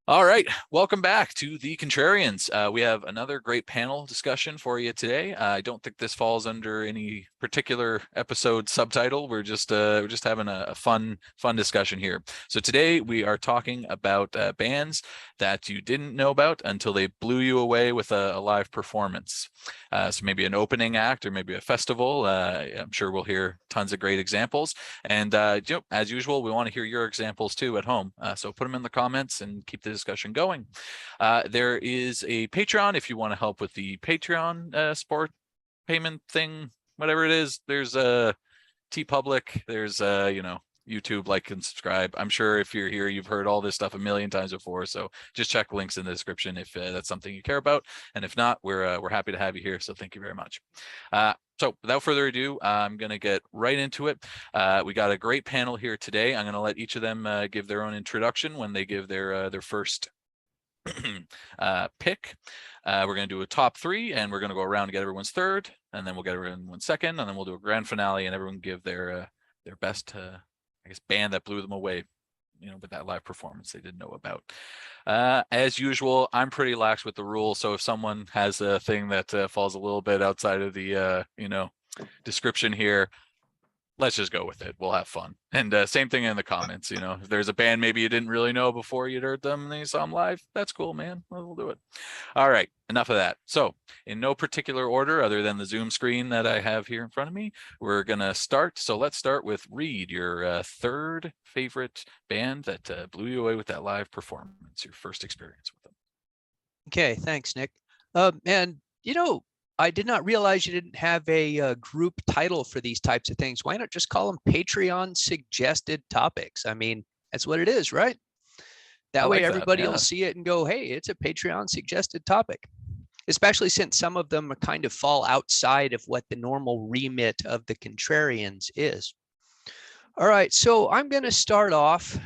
All right, welcome back to the Contrarians. We have another great panel discussion for you today. I don't think this falls under any particular episode subtitle. We're just having a fun discussion here. So today we are talking about bands that you didn't know about until they blew you away with a live performance. So maybe an opening act or maybe a festival. I'm sure we'll hear tons of great examples. And as usual, we want to hear your examples too at home. So put them in the comments and keep the discussion going. There is a Patreon if you want to help with the Patreon support payment thing, whatever it is. There's a TeePublic. There's YouTube, like and subscribe. I'm sure if you're here, you've heard all this stuff a million times before. So just check links in the description if that's something you care about. And if not, we're happy to have you here. So thank you very much. So without further ado, I'm going to get right into it. We got a great panel here today. I'm going to let each of them give their own introduction when they give their first pick. We're going to do a top three, and we're going to go around and get everyone's third, and then we'll get everyone's second, and then we'll do a grand finale, and everyone give their best, I guess, band that blew them away, with that live performance they didn't know about. As usual, I'm pretty lax with the rules, so if someone has a thing that falls a little bit outside of the description here, let's just go with it. We'll have fun. And same thing in the comments. If there's a band maybe you didn't really know before you'd heard them and then you saw them live, that's cool, man. We'll do it. All right, enough of that. So in no particular order other than the Zoom screen that I have here in front of me, we're going to start. So let's start with Reed, your third favorite band that blew you away with that live performance, your first experience with them. Okay, thanks, Nick. And I did not realize you didn't have a group title for these types of things. Why not just call them Patreon suggested topics? I mean, that's what it is, right? That way everybody will see it and go, hey, it's a Patreon suggested topic, especially since some of them kind of fall outside of what the normal remit of the Contrarians is. All right, so I'm going to start off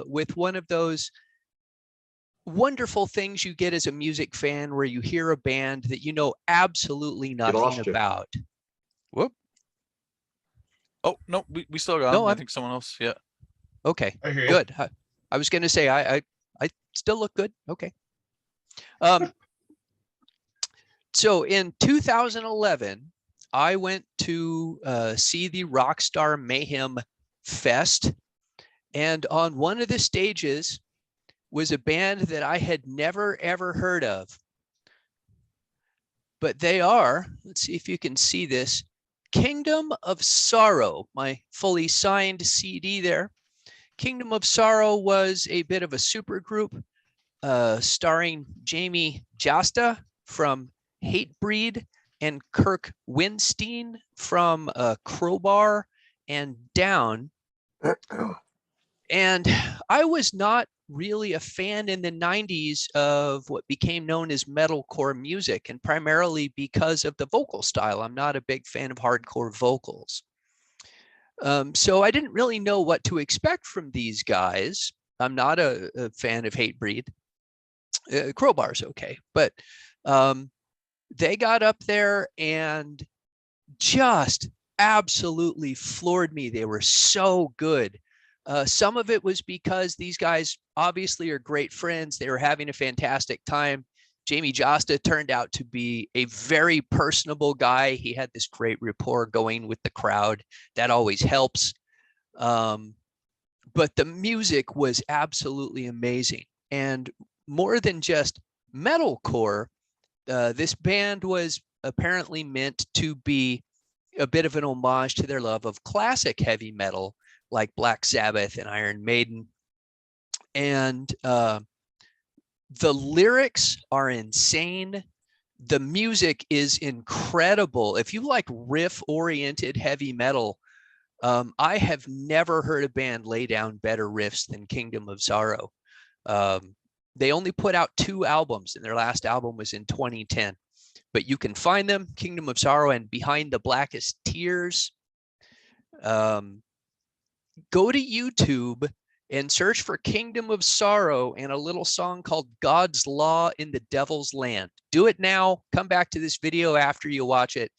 with one of those wonderful things you get as a music fan where you hear a band that you know absolutely nothing about. Whoop. Oh, no, we still got him. I think someone else. Yeah. Okay, good. I was going to say, I still look good. Okay. So in 2011, I went to see the Rockstar Mayhem Fest. And on one of the stages was a band that I had never, ever heard of. But they are, let's see if you can see this, Kingdom of Sorrow, my fully signed CD there. Kingdom of Sorrow was a bit of a super group starring Jamie Jasta from Hatebreed and Kirk Winstein from Crowbar and Down. And I was not really a fan in the 90s of what became known as metalcore music, and primarily because of the vocal style. I'm not a big fan of hardcore vocals. So I didn't really know what to expect from these guys. I'm not a fan of Hatebreed. Crowbar's okay, but they got up there and just absolutely floored me. They were so good. Some of it was because these guys obviously are great friends. They were having a fantastic time. Jamie Jasta turned out to be a very personable guy. He had this great rapport going with the crowd. That always helps. But the music was absolutely amazing. And more than just metalcore, this band was apparently meant to be a bit of an homage to their love of classic heavy metal, like Black Sabbath and Iron Maiden. And the lyrics are insane. The music is incredible. If you like riff-oriented heavy metal, I have never heard a band lay down better riffs than Kingdom of Sorrow. They only put out 2 albums, and their last album was in 2010. But you can find them, Kingdom of Sorrow and Behind the Blackest Tears. Go to YouTube and search for Kingdom of Sorrow and a little song called God's Law in the Devil's Land. Do it now. Come back to this video after you watch it.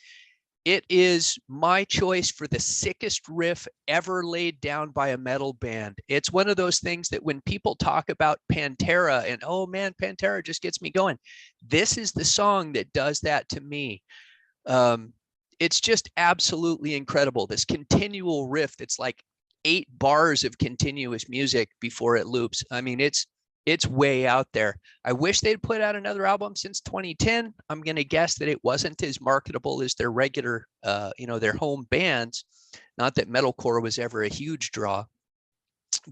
It is my choice for the sickest riff ever laid down by a metal band. It's one of those things that when people talk about Pantera and, oh man, Pantera just gets me going, this is the song that does that to me. It's just absolutely incredible. This continual riff that's like 8 bars of continuous music before it loops. I mean, it's way out there. I wish they'd put out another album since 2010. I'm going to guess that it wasn't as marketable as their regular, their home bands. Not that metalcore was ever a huge draw.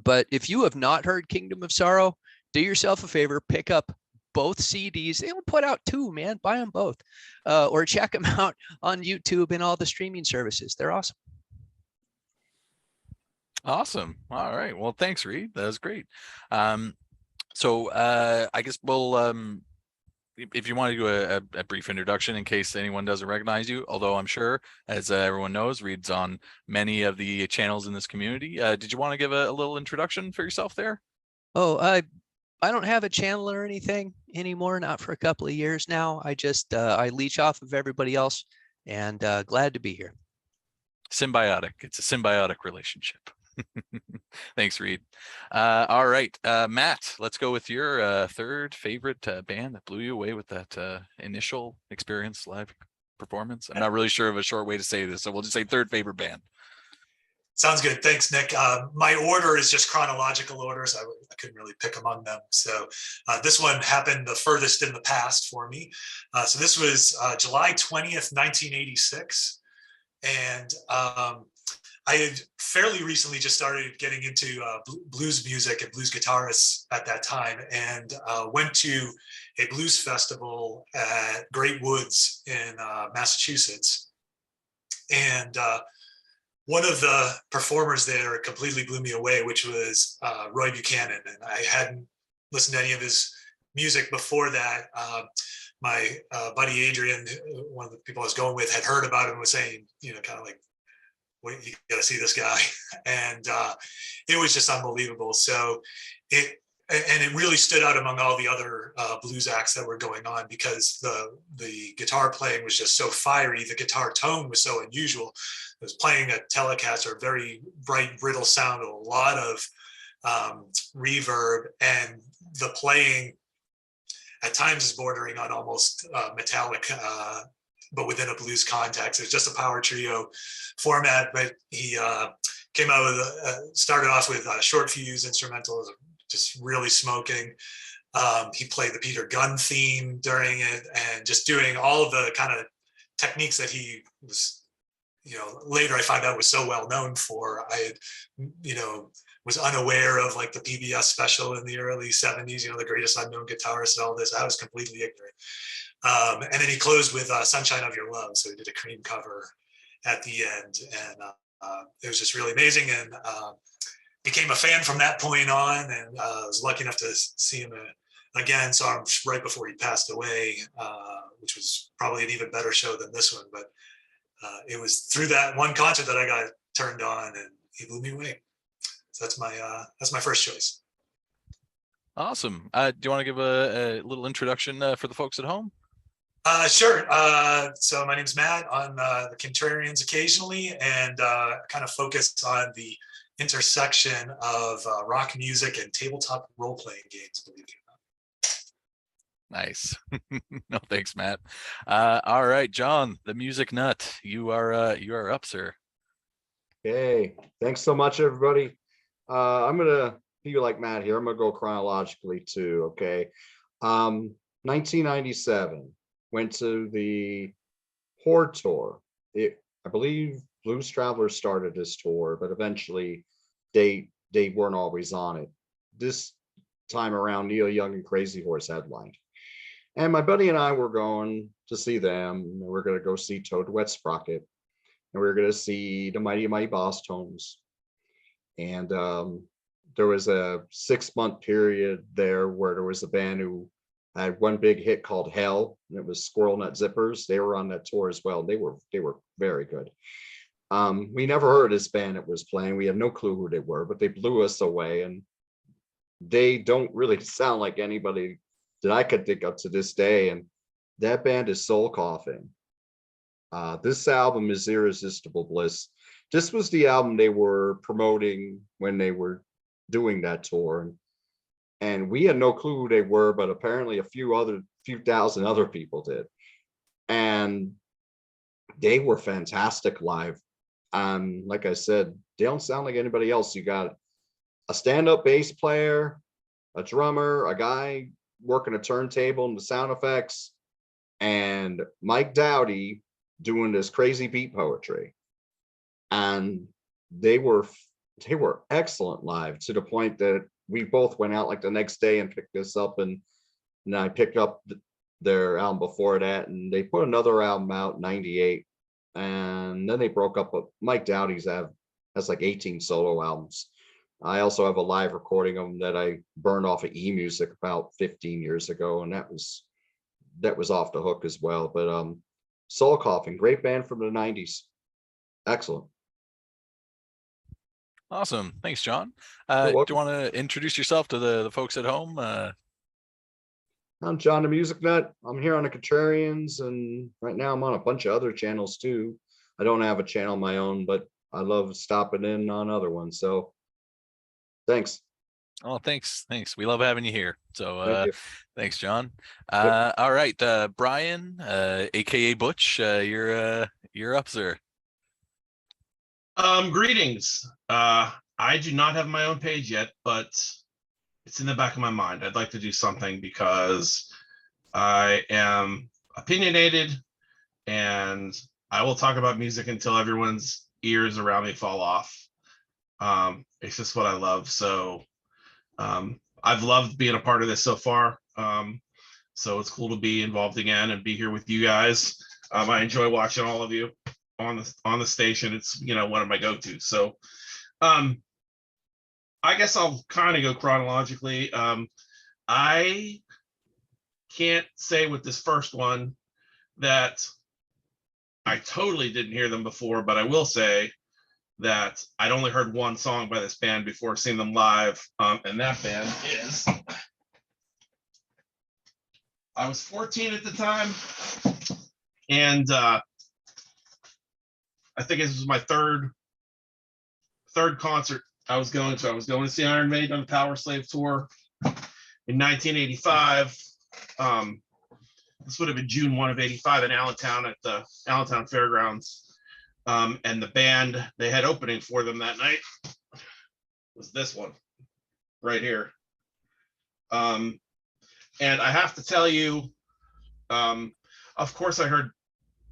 But if you have not heard Kingdom of Sorrow, do yourself a favor, pick up both CDs. They will put out 2, man. Buy them both, or check them out on YouTube and all the streaming services. They're awesome. Awesome. All right. Well, thanks, Reed. That was great. So I guess we'll, if you want to do a brief introduction in case anyone doesn't recognize you, although I'm sure, as everyone knows, Reed's on many of the channels in this community. Did you want to give a little introduction for yourself there? Oh, I don't have a channel or anything anymore, not for a couple of years now. I just, I leech off of everybody else, and glad to be here. Symbiotic. It's a symbiotic relationship. Thanks, Reed. All right, Matt, let's go with your third favorite band that blew you away with that initial experience, live performance. I'm not really sure of a short way to say this, so we'll just say third favorite band. Sounds good. Thanks, Nick. My order is just chronological orders. I couldn't really pick among them. So this one happened the furthest in the past for me. So this was July 20th, 1986. And I had fairly recently just started getting into blues music and blues guitarists at that time, and went to a blues festival at Great Woods in Massachusetts. And one of the performers there completely blew me away, which was Roy Buchanan. And I hadn't listened to any of his music before that. My buddy Adrian, one of the people I was going with, had heard about him and was saying, kind of like, well, you got to see this guy. And it was just unbelievable. So it really stood out among all the other blues acts that were going on, because the guitar playing was just so fiery. The guitar tone was so unusual. It was playing a Telecaster, very bright, brittle sound, a lot of reverb, and the playing at times is bordering on almost metallic, but within a blues context. It's just a power trio format, but he came out with, started off with a short fuse instrumental, just really smoking. He played the Peter Gunn theme during it, and just doing all of the kind of techniques that he was, later I found out was so well known for. I had, was unaware of like the PBS special in the early 70s, the greatest unknown guitarist and all this. I was completely ignorant. And then he closed with Sunshine of Your Love. So he did a Cream cover at the end. And it was just really amazing. And became a fan from that point on. And I was lucky enough to see him again. Saw him right before he passed away, which was probably an even better show than this one. But it was through that one concert that I got turned on, and he blew me away. So that's my first choice. Awesome. Do you want to give a little introduction for the folks at home? Sure. So my name's Matt on the Contrarians occasionally, and kind of focus on the intersection of rock music and tabletop role-playing games, believe it or not. Nice. No, thanks, Matt. All right, John, the music nut, you are up, sir. Hey, thanks so much, everybody. I'm gonna be like Matt here. I'm gonna go chronologically too. Okay. 1997, went to the Horde tour. I believe Blues Traveler started this tour, but eventually they weren't always on it. This time around, Neil Young and Crazy Horse headlined. And my buddy and I were going to see them. We're going to go see Toad Wet Sprocket. And we are going to see the Mighty Mighty Boss Tones. And there was a 6-month period there where there was a band who had one big hit called Hell, and it was Squirrel Nut Zippers. They were on that tour as well. They were very good. We never heard this band that was playing. We had no clue who they were, but they blew us away. And they don't really sound like anybody that I could think of to this day. And that band is Soul Coughing. This album is Irresistible Bliss. This was the album they were promoting when they were doing that tour. And we had no clue who they were, but apparently a few thousand other people did. And they were fantastic live. Like I said, they don't sound like anybody else. You got a stand-up bass player, a drummer, a guy working a turntable and the sound effects, and Mike Dowdy doing this crazy beat poetry. And they were excellent live, to the point that we both went out like the next day and picked this up, and I picked up their album before that, and they put another album out in '98, and then they broke up. But Mike Dowdy's has like 18 solo albums. I also have a live recording of them that I burned off of eMusic about 15 years ago, and that was off the hook as well. But Soul Coughing, great band from the '90s, excellent. Awesome. Thanks, John. Do you want to introduce yourself to the folks at home? I'm John the Music Nut. I'm here on the Contrarians, and right now I'm on a bunch of other channels too. I don't have a channel of my own, but I love stopping in on other ones. So thanks. Oh, thanks. We love having you here. So thanks, John. Yep. All right, Brian, AKA Butch, you're up, sir. Greetings. I do not have my own page yet, but it's in the back of my mind. I'd like to do something because I am opinionated, and I will talk about music until everyone's ears around me fall off. It's just what I love. So I've loved being a part of this so far. So it's cool to be involved again and be here with you guys. I enjoy watching all of you on the station. It's, one of my go-tos. So I guess I'll kind of go chronologically. I can't say with this first one that I totally didn't hear them before, but I will say that I'd only heard one song by this band before seeing them live, and that band is, I was 14 at the time, and I think this was my third concert I was going to. I was going to see Iron Maiden on the Power Slave tour in 1985. This would have been June 1 of '85 in Allentown at the Allentown Fairgrounds. And the band they had opening for them that night was this one right here. And I have to tell you, of course I heard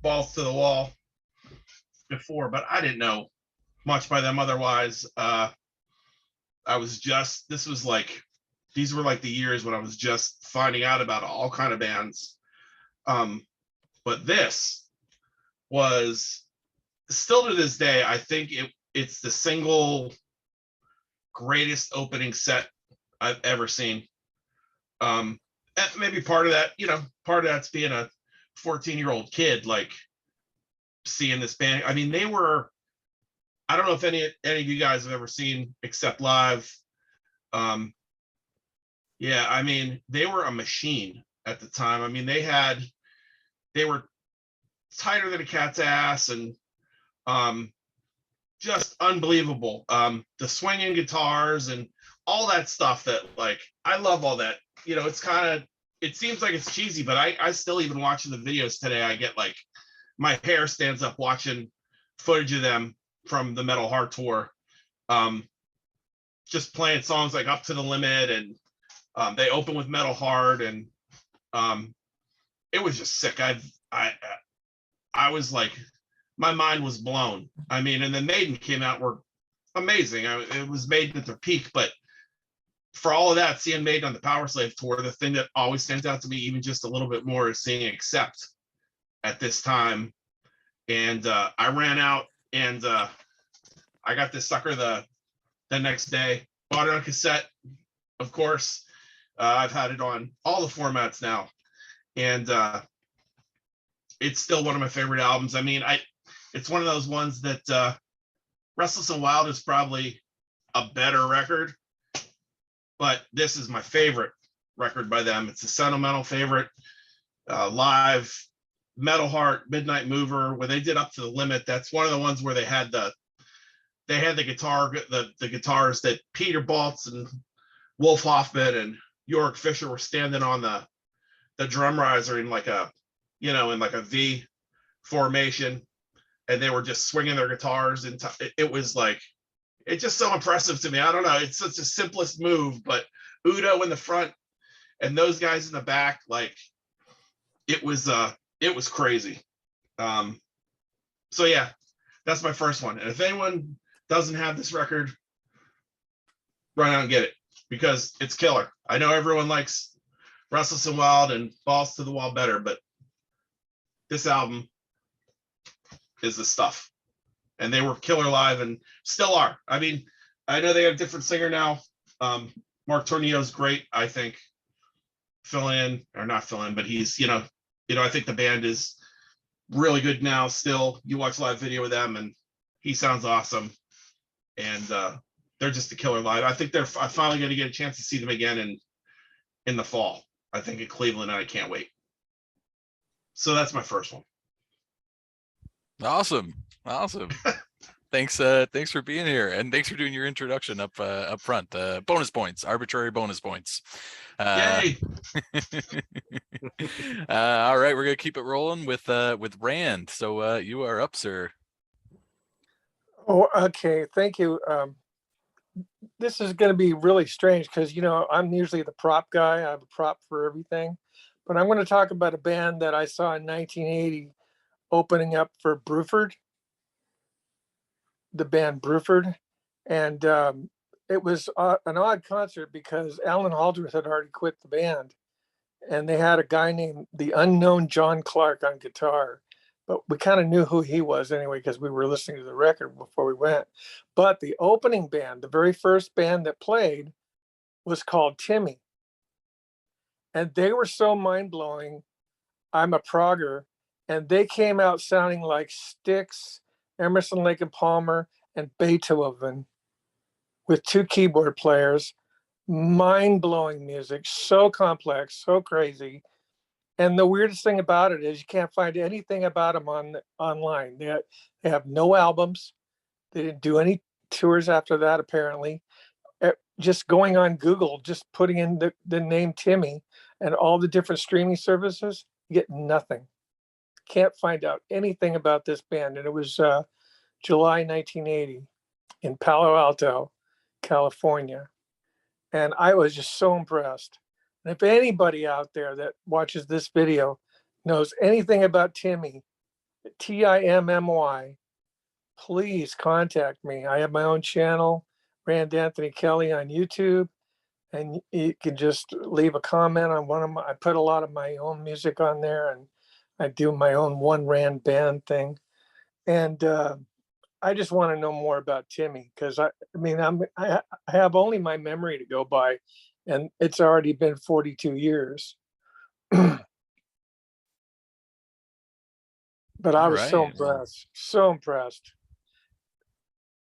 Balls to the Wall before, but I didn't know much by them otherwise. These were like the years when I was just finding out about all kind of bands. But this was still to this day, I think it's the single greatest opening set I've ever seen. And maybe part of that's being a 14-year-old kid, like seeing this band. I mean, I don't know if any of you guys have ever seen Accept live. Yeah, I mean, they were a machine at the time. I mean, they were tighter than a cat's ass, and just unbelievable. The swinging guitars and all that stuff that, like, I love all that. It seems like it's cheesy, but I still, even watching the videos today, I get like, my hair stands up watching footage of them from the Metal Heart tour. Just playing songs like Up to the Limit, and they open with Metal Heart, and it was just sick. I was like, my mind was blown. I mean, and then Maiden came out, were amazing. It was Maiden at their peak, but for all of that, seeing Maiden on the Power Slave tour, the thing that always stands out to me even just a little bit more is seeing Accept at this time. And I ran out and I got this sucker the next day, bought it on cassette, of course. I've had it on all the formats now, and it's still one of my favorite albums. I mean, it's one of those ones that Restless and Wild is probably a better record, but this is my favorite record by them. It's a sentimental favorite. Live, Metal Heart, Midnight Mover, when they did Up to the Limit, that's one of the ones where they had the guitars that Peter Baltz and Wolf Hoffman and York Fisher were standing on the drum riser in like a V formation, and they were just swinging their guitars, and it was like, it's just so impressive to me. I don't know, it's such a simplest move, but Udo in the front and those guys in the back, like it was crazy. So yeah, that's my first one. And if anyone doesn't have this record, run out and get it, because it's killer. I know everyone likes Restless and Wild and Balls to the Wall better, but this album is the stuff. And they were killer live and still are. I mean, I know they have a different singer now. Mark Tornillo's great, I think. Not fill in, but he's, I think the band is really good now still. You watch live video with them and he sounds awesome. And they're just a killer live. I think I'm finally going to get a chance to see them again in the fall, I think, in Cleveland, and I can't wait. So that's my first one. Awesome. Thanks for being here, and thanks for doing your introduction up front. Bonus points, arbitrary bonus points. Yay! All right, we're gonna keep it rolling with Rand. So you are up, sir. Oh, okay. Thank you. This is going to be really strange because, I'm usually the prop guy. I have a prop for everything. But I'm going to talk about a band that I saw in 1980 opening up for Bruford, the band Bruford. And it was an odd concert because Alan Haldworth had already quit the band. And they had a guy named the Unknown John Clark on guitar. But we kind of knew who he was anyway, because we were listening to the record before we went. But the opening band, the very first band that played, was called Timmy. And they were so mind-blowing. I'm a progger. And they came out sounding like Styx, Emerson, Lake and Palmer, and Beethoven with two keyboard players. Mind-blowing music, so complex, so crazy. And the weirdest thing about it is you can't find anything about them online. They have no albums. They didn't do any tours after that, apparently. Just going on Google, just putting in the name Timmy and all the different streaming services, you get nothing. Can't find out anything about this band. And it was July 1980 in Palo Alto, California. And I was just so impressed. And if anybody out there that watches this video knows anything about Timmy, Timmy, please contact me. I have my own channel, Rand Anthony Kelly on YouTube, and you can just leave a comment on I put a lot of my own music on there, and I do my own One Rand Band thing. And I just want to know more about Timmy, because I have only my memory to go by. And it's already been 42 years. But I was so impressed.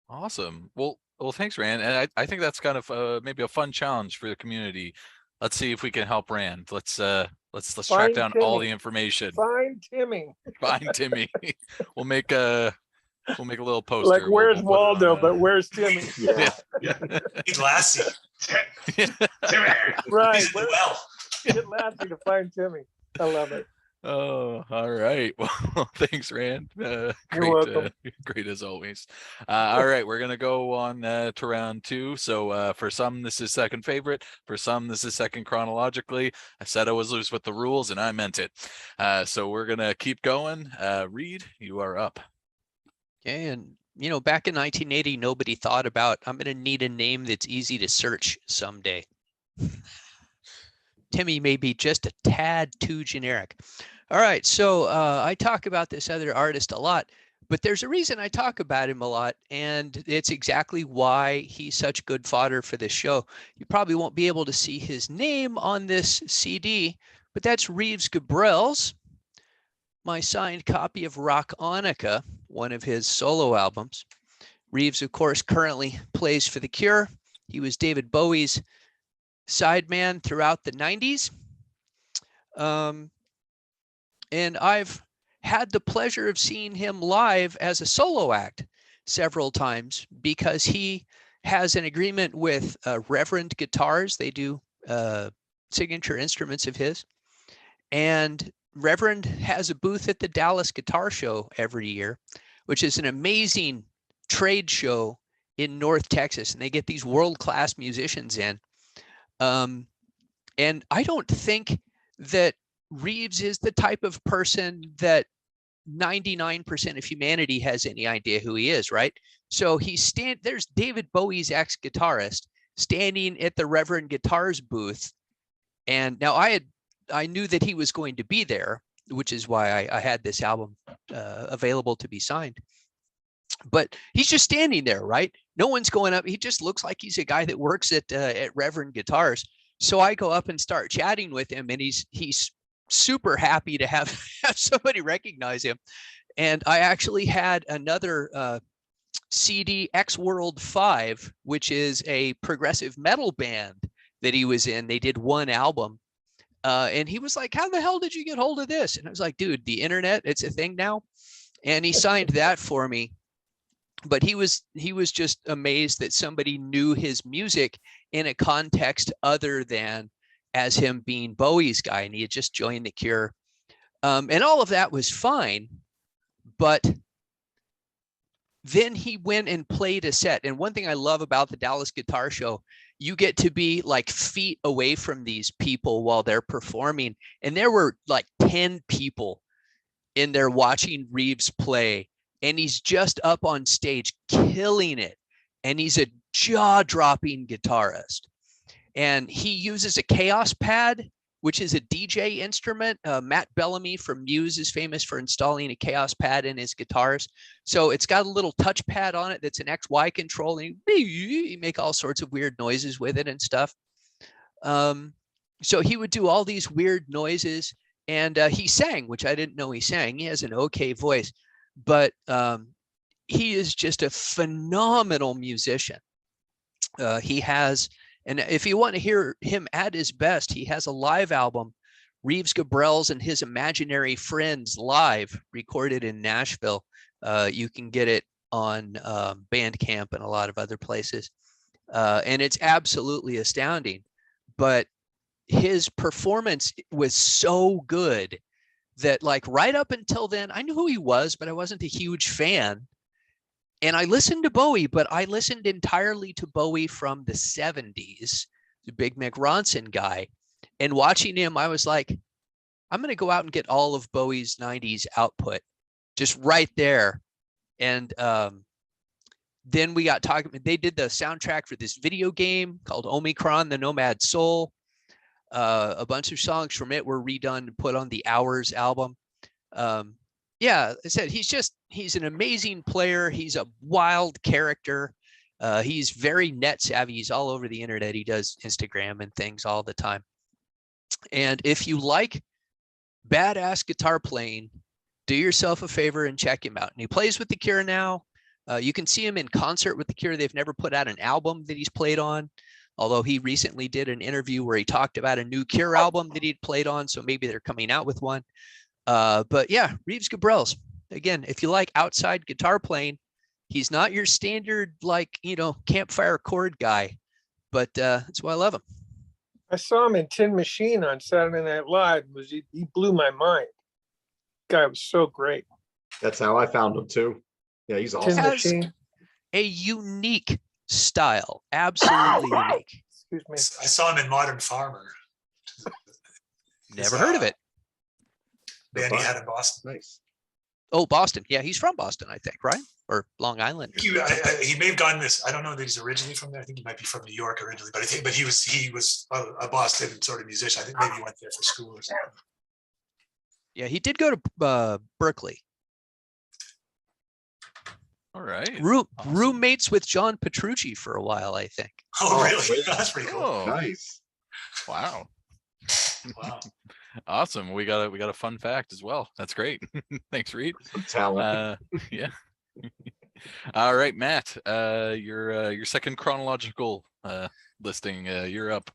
Awesome. Well, thanks, Rand. And I think that's kind of maybe a fun challenge for the community. Let's see if we can help Rand. Let's track down all the information. Find Timmy. Find Timmy. We'll make a little poster. Like, where's Waldo, but where's Timmy? Yeah. He's Lassie. Timmy. Right. He's well. Get Lassie to find Timmy. I love it. Oh, all right. Well, thanks, Rand. You're welcome. Great as always. All right, we're gonna go on to round two. So for some, this is second favorite. For some, this is second chronologically. I said I was loose with the rules, and I meant it. So we're gonna keep going. Reed, you are up. Okay, and back in 1980, nobody thought about, I'm going to need a name that's easy to search someday. Timmy may be just a tad too generic. All right, so I talk about this other artist a lot, but there's a reason I talk about him a lot, and it's exactly why he's such good fodder for this show. You probably won't be able to see his name on this CD, but that's Reeves Gabriel's, my signed copy of Rockonica, one of his solo albums. Reeves, of course, currently plays for The Cure. He was David Bowie's sideman throughout the 90s. And I've had the pleasure of seeing him live as a solo act several times because he has an agreement with Reverend Guitars. They do signature instruments of his. And Reverend has a booth at the Dallas Guitar Show every year, which is an amazing trade show in North Texas. And they get these world-class musicians in. And I don't think that Reeves is the type of person that 99% of humanity has any idea who he is, right? So there's David Bowie's ex-guitarist standing at the Reverend Guitars booth. And now I knew that he was going to be there, which is why I had this album available to be signed. But he's just standing there, right? No one's going up. He just looks like he's a guy that works at Reverend Guitars. So I go up and start chatting with him, and he's super happy to have somebody recognize him. And I actually had another CD, X World 5, which is a progressive metal band that he was in. They did one album. And he was like, how the hell did you get hold of this? And I was like, dude, the internet, it's a thing now. And he signed that for me. But he was just amazed that somebody knew his music in a context other than as him being Bowie's guy. And he had just joined The Cure. And all of that was fine. But then he went and played a set. And one thing I love about the Dallas Guitar Show, you get to be like feet away from these people while they're performing. And there were like 10 people in there watching Reeves play. And he's just up on stage killing it. And he's a jaw-dropping guitarist. And he uses a Chaos Pad, which is a DJ instrument. Matt Bellamy from Muse is famous for installing a Chaos Pad in his guitars. So it's got a little touch pad on it that's an XY control. And you make all sorts of weird noises with it and stuff. So he would do all these weird noises. And he sang, which I didn't know he sang. He has an okay voice. But he is just a phenomenal musician. He has, and if you want to hear him at his best, he has a live album, Reeves Gabriel's and His Imaginary Friends Live, recorded in Nashville. You can get it on Bandcamp and a lot of other places. And it's absolutely astounding. But his performance was so good that like right up until then, I knew who he was, but I wasn't a huge fan. And I listened to Bowie, but I listened entirely to Bowie from the 70s, the Big Mick Ronson guy. And watching him, I was like, I'm going to go out and get all of Bowie's 90s output just right there. And then we got talking, they did the soundtrack for this video game called Omicron, the Nomad Soul. A bunch of songs from it were redone and put on the Hours album. Yeah, I said, he's an amazing player. He's a wild character. He's very net savvy. He's all over the internet. He does Instagram and things all the time. And if you like badass guitar playing, do yourself a favor and check him out. And he plays with The Cure now. You can see him in concert with The Cure. They've never put out an album that he's played on, although he recently did an interview where he talked about a new Cure album that he'd played on. So maybe they're coming out with one. But yeah, Reeves Gabriel's, again, if you like outside guitar playing, he's not your standard, like, campfire chord guy, but that's why I love him. I saw him in Tin Machine on Saturday Night Live. He blew my mind. Guy was so great. That's how I found him too. Yeah, he's awesome. Tin Machine. A unique style, absolutely unique. Excuse me. I saw him in Modern Farmer. Never heard of it. Band he had in Boston. Nice. Oh, Boston. Yeah, he's from Boston, I think, right? Or Long Island. He may have gone this. I don't know that he's originally from there. I think he might be from New York originally, but he was a Boston sort of musician. I think maybe he went there for school or something. Yeah, he did go to Berkeley. All right. Awesome. Roommates with John Petrucci for a while, I think. Oh, really? That's pretty cool. Oh, Nice. wow. Wow. Awesome. We got a fun fact as well. That's great. Thanks, Reed. Talent. Yeah. All right, Matt. Your second chronological listing. You're up.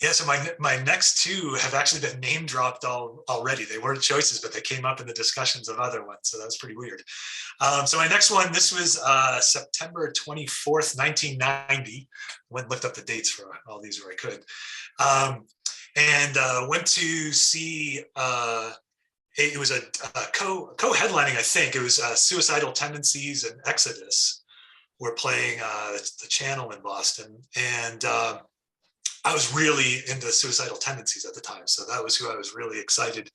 Yeah, so my next two have actually been name dropped already. They weren't choices, but they came up in the discussions of other ones, so that was pretty weird. So my next one, this was September 24th, 1990. Went and looked up the dates for all these where I could. And went to see, it was a co-headlining, I think. It was Suicidal Tendencies and Exodus were playing the Channel in Boston. And I was really into Suicidal Tendencies at the time. So that was who I was really excited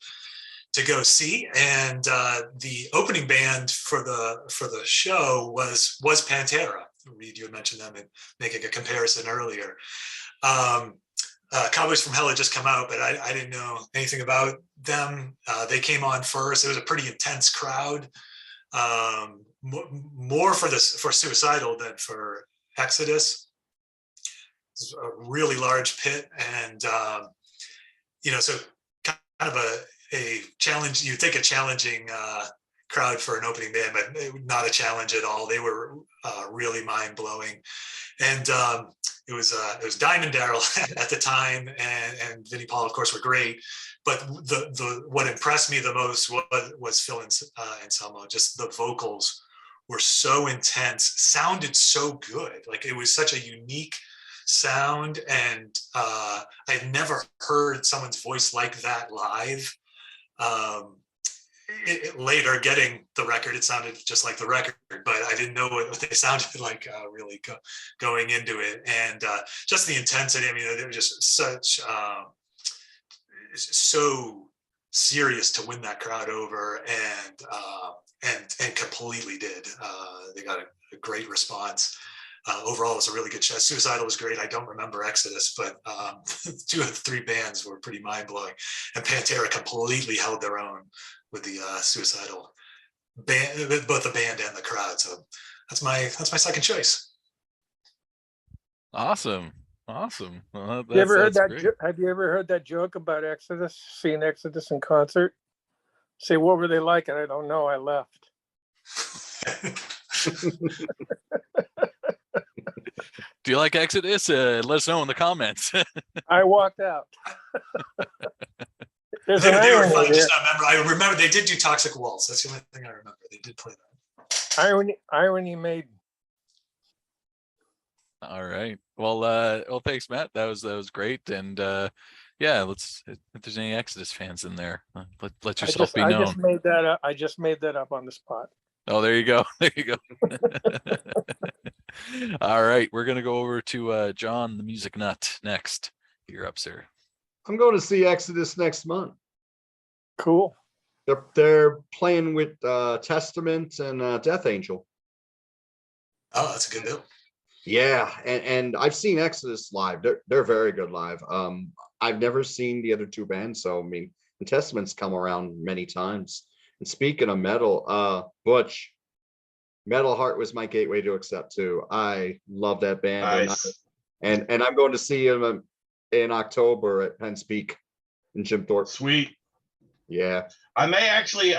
to go see. And the opening band for the show was Pantera. Reed, you had mentioned them and making a comparison earlier. Cowboys from Hell had just come out, but I didn't know anything about them. They came on first. It was a pretty intense crowd, more for Suicidal than for Exodus. A really large pit, and so kind of a challenge. You think a challenging crowd for an opening band, but not a challenge at all. They were really mind blowing, and it was Diamond Daryl at the time, and Vinnie Paul, of course, were great. But what impressed me the most was Phil Anselmo. Just the vocals were so intense, sounded so good. Like it was such a unique sound, and I'd never heard someone's voice like that live. Later, getting the record, it sounded just like the record, but I didn't know what they sounded like really going into it. And just the intensity. I mean, they were just so serious to win that crowd over, and completely did. They got a great response. Overall, it was a really good show. Suicidal was great. I don't remember Exodus, but 2 of the 3 bands were pretty mind-blowing. And Pantera completely held their own with the Suicidal band, both the band and the crowd. So that's my second choice. Awesome. Well, Have you ever heard that joke about Exodus, seeing Exodus in concert? Say, what were they like? And I don't know. I left. Do you like Exodus? Let us know in the comments. I walked out. There's They an were irony fun. there. Just not remember. I remember they did do Toxic Waltz. That's the only thing I remember. They did play that. Irony made. All right. Well, thanks, Matt. That was great. And yeah, if there's any Exodus fans in there, let yourself be known. I just made that up. I just made that up on the spot. Oh, there you go. There you go. All right, we're gonna go over to John, the Music Nut, next. You're up, sir. I'm going to see Exodus next month. Cool. They're playing with Testament and Death Angel. Oh, that's a good deal. Yeah, and I've seen Exodus live. They're very good live. I've never seen the other 2 bands, so I mean, the Testament's come around many times. And speaking of metal, Butch, Metal Heart was my gateway to accept too. I love that band. Nice. And I'm going to see him in October at Penn's Peak in Jim Thorpe. Sweet. Yeah. I may actually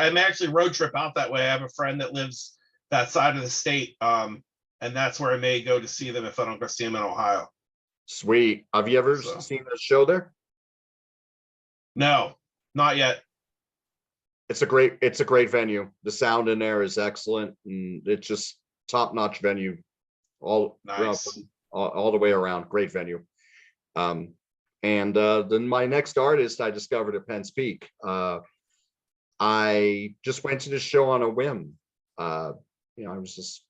road trip out that way. I have a friend that lives that side of the state. And that's where I may go to see them if I don't go see them in Ohio. Sweet. Have you ever seen a show there? No, not yet. It's a great venue. The sound in there is excellent, and it's just top-notch venue all Nice. all the way around. Great venue. And then my next artist I discovered at Penn's Peak. I just went to the show on a whim. I was just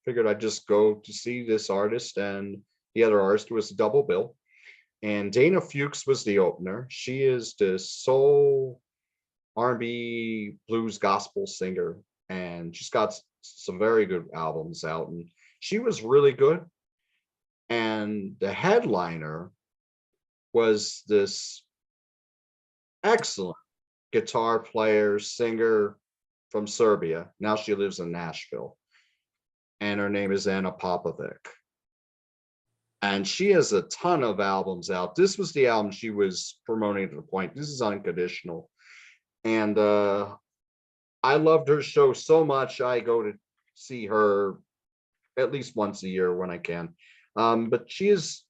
figured I'd just go to see this artist, and the other artist was a double bill. And Dana Fuchs was the opener. She is the soul R&B blues gospel singer, and she's got some very good albums out, and she was really good. And the headliner was this excellent guitar player, singer from Serbia. Now she lives in Nashville, and her name is Anna Popovic. And she has a ton of albums out. This was the album she was promoting to the point. This is Unconditional. And I loved her show so much. I go to see her at least once a year when I can. But she is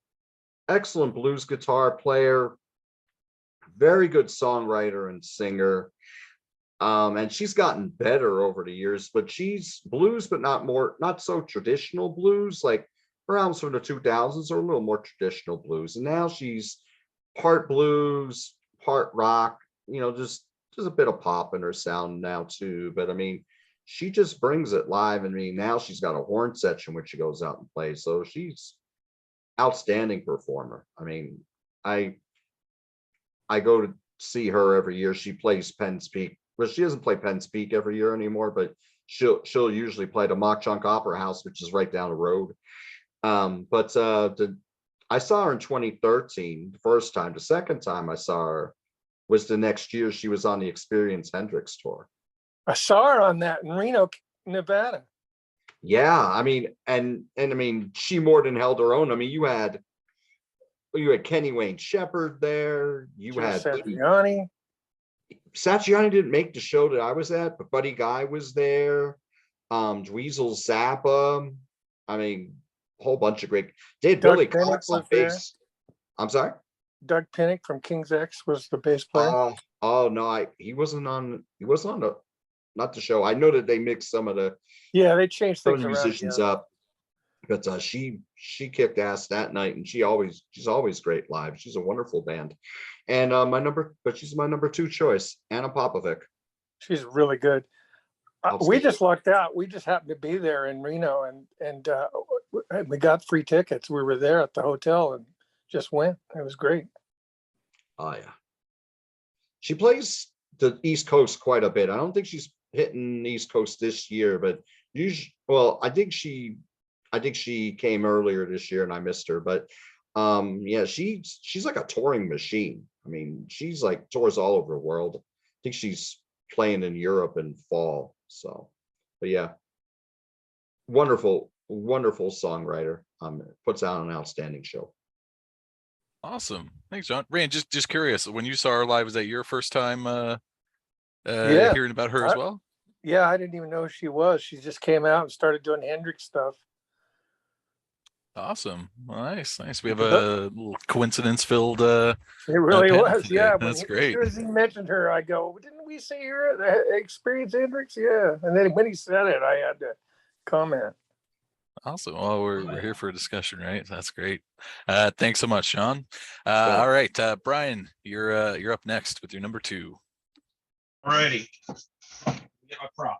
excellent blues guitar player, very good songwriter and singer. And she's gotten better over the years, but she's blues, but not so traditional blues, like around sort of 2000s, or a little more traditional blues. And now she's part blues, part rock, just a bit of pop in her sound now too. But I mean, she just brings it live. I mean, now she's got a horn section when she goes out and plays. So she's outstanding performer. I mean, I go to see her every year. She plays Penn's Peak. Well, she doesn't play Penn's Peak every year anymore, but she'll usually play the Mock Chunk Opera House, which is right down the road. I saw her in 2013, the first time. The second time I saw her was the next year. She was on the Experience Hendrix tour. I saw her on that in Reno, Nevada. Yeah, I mean, and I mean, she more than held her own. I mean, you had Kenny Wayne Shepherd there. You had Satriani. Satriani didn't make the show that I was at, but Buddy Guy was there. Dweezil Zappa. I mean, a whole bunch of great. Did Billy Cox on bass? I'm sorry. Doug Pinnick from King's X was the bass player. Oh no, he wasn't on the not the show. I know that they mixed some of the they changed things around, musicians up, but she kicked ass that night, and she's always great live. She's a wonderful band. And she's my number 2 choice, Anna Popovic. She's really good. We just lucked out. We just happened to be there in Reno, and we got free tickets. We were there at the hotel and just went. It was great. Oh yeah. She plays the East Coast quite a bit. I don't think she's hitting the East Coast this year, but usually, well, I think she came earlier this year and I missed her, but yeah, she's like a touring machine. I mean, she's like tours all over the world. I think she's playing in Europe in fall. So, but yeah, wonderful songwriter. Puts out an outstanding show. Awesome. Thanks, John. Rand, just curious, when you saw her live, was that your first time hearing about her as well? Yeah, I didn't even know who she was. She just came out and started doing Hendrix stuff. Awesome. Well, nice. We have a little coincidence-filled it really was, today. yeah. That's great. As soon as he mentioned her, I go, didn't we see her at Experience Hendrix? Yeah. And then when he said it, I had to comment. Awesome. Well, we're here for a discussion, right? That's great. Thanks so much, Sean. All right, Brian, you're up next with your number 2. All righty. Get my prop.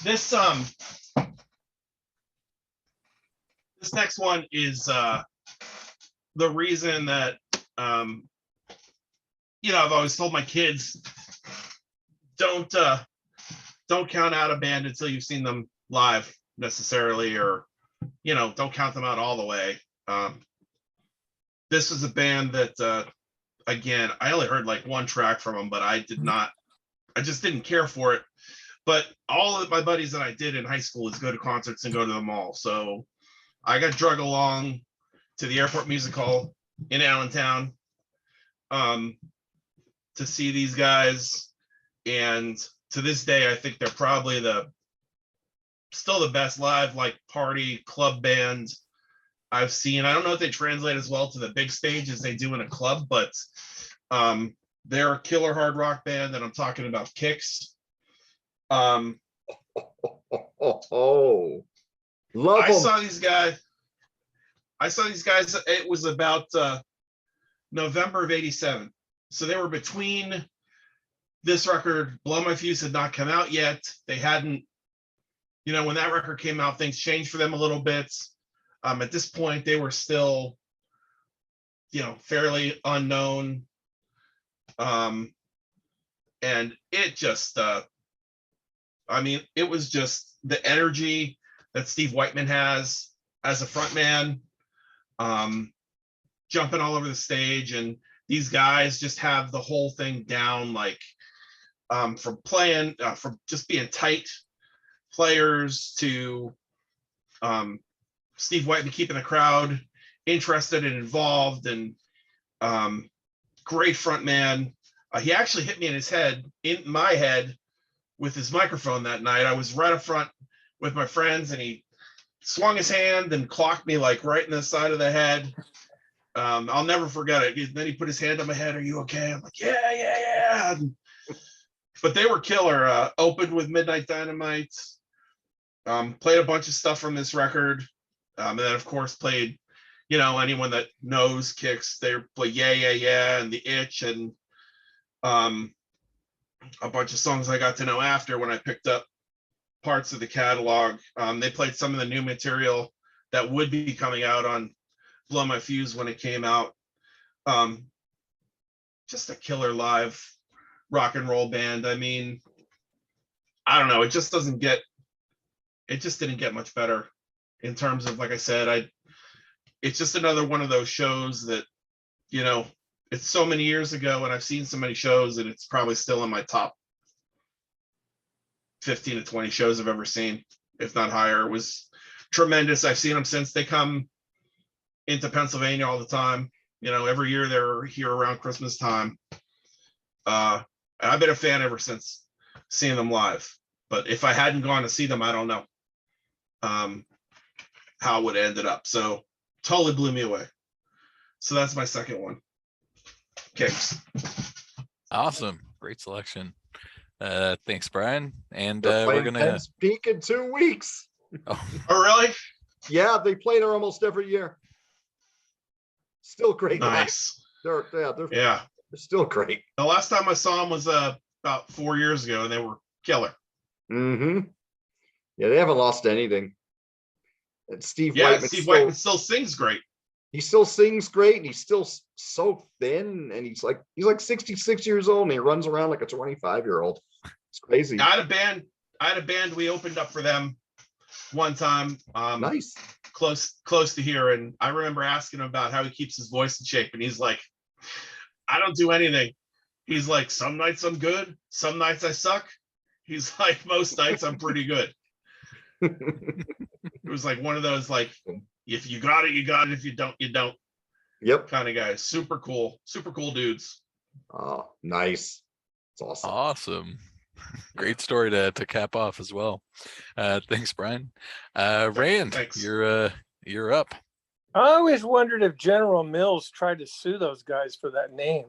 This next one is the reason that I've always told my kids, don't count out a band until you've seen them live necessarily, or don't count them out all the way. This was a band that again, I only heard like one track from them, but I just didn't care for it. But all of my buddies that I did in high school is go to concerts and go to them all. So I got drug along to the Airport Music Hall in Allentown to see these guys. And to this day, I think they're probably still the best live party club band I've seen. I don't know if they translate as well to the big stage as they do in a club, but they're a killer hard rock band, and I'm talking about Kix. Love I saw these guys. It was about November of '87. So they were between this record. Blow My Fuse had not come out yet. They hadn't, when that record came out, things changed for them a little bit. At this point, they were still, fairly unknown. And it just, it was just the energy that Steve Whiteman has as a frontman, jumping all over the stage, and these guys just have the whole thing down, from playing, from just being tight players to Steve Whiteman keeping the crowd interested and involved, and great frontman. He actually hit me in my head with his microphone that night. I was right up front with my friends, and he swung his hand and clocked me like right in the side of the head. I'll never forget it. Then he put his hand on my head. Are you okay? I'm like, yeah. But they were killer. Opened with Midnight Dynamite. Played a bunch of stuff from this record. And then, of course, played, anyone that knows Kicks, they play Yeah, and The Itch, and a bunch of songs I got to know after when I picked up parts of the catalog. They played some of the new material that would be coming out on Blow My Fuse when it came out. Just a killer live rock and roll band. I mean, I don't know. It just didn't get much better in terms of, like I said, it's just another one of those shows that, it's so many years ago and I've seen so many shows, and it's probably still in my top 15 to 20 shows I've ever seen, if not higher. It was tremendous. I've seen them since. They come into Pennsylvania all the time. Every year they're here around Christmas time. I've been a fan ever since seeing them live. But if I hadn't gone to see them, I don't know how it would have ended up. So totally blew me away. So that's my second one. Kicks. Awesome. Great selection. Thanks, Brian. And They're we're playing gonna Penn's Peak in 2 weeks. Oh, really? Yeah, they play there almost every year. Still great. Nice. They're still great. The last time I saw them was about 4 years ago, and they were killer. Mm-hmm. Yeah, they haven't lost anything. And Steve Whiteman still sings great. He still sings great, and he's still so thin, and he's like 66 years old, and he runs around like a 25-year-old. It's crazy. I had a band. We opened up for them one time. Nice. Close to here, and I remember asking him about how he keeps his voice in shape, and he's like, I don't do anything. He's like, some nights I'm good, some nights I suck. He's like, most nights I'm pretty good. It was like one of those, like, if you got it, you got it. If you don't, you don't. Yep. Kind of guys. Super cool dudes. Oh, nice. It's awesome. Awesome. Great story to cap off as well. Thanks, Brian. Rand, Thanks. you're up. I always wondered if General Mills tried to sue those guys for that name.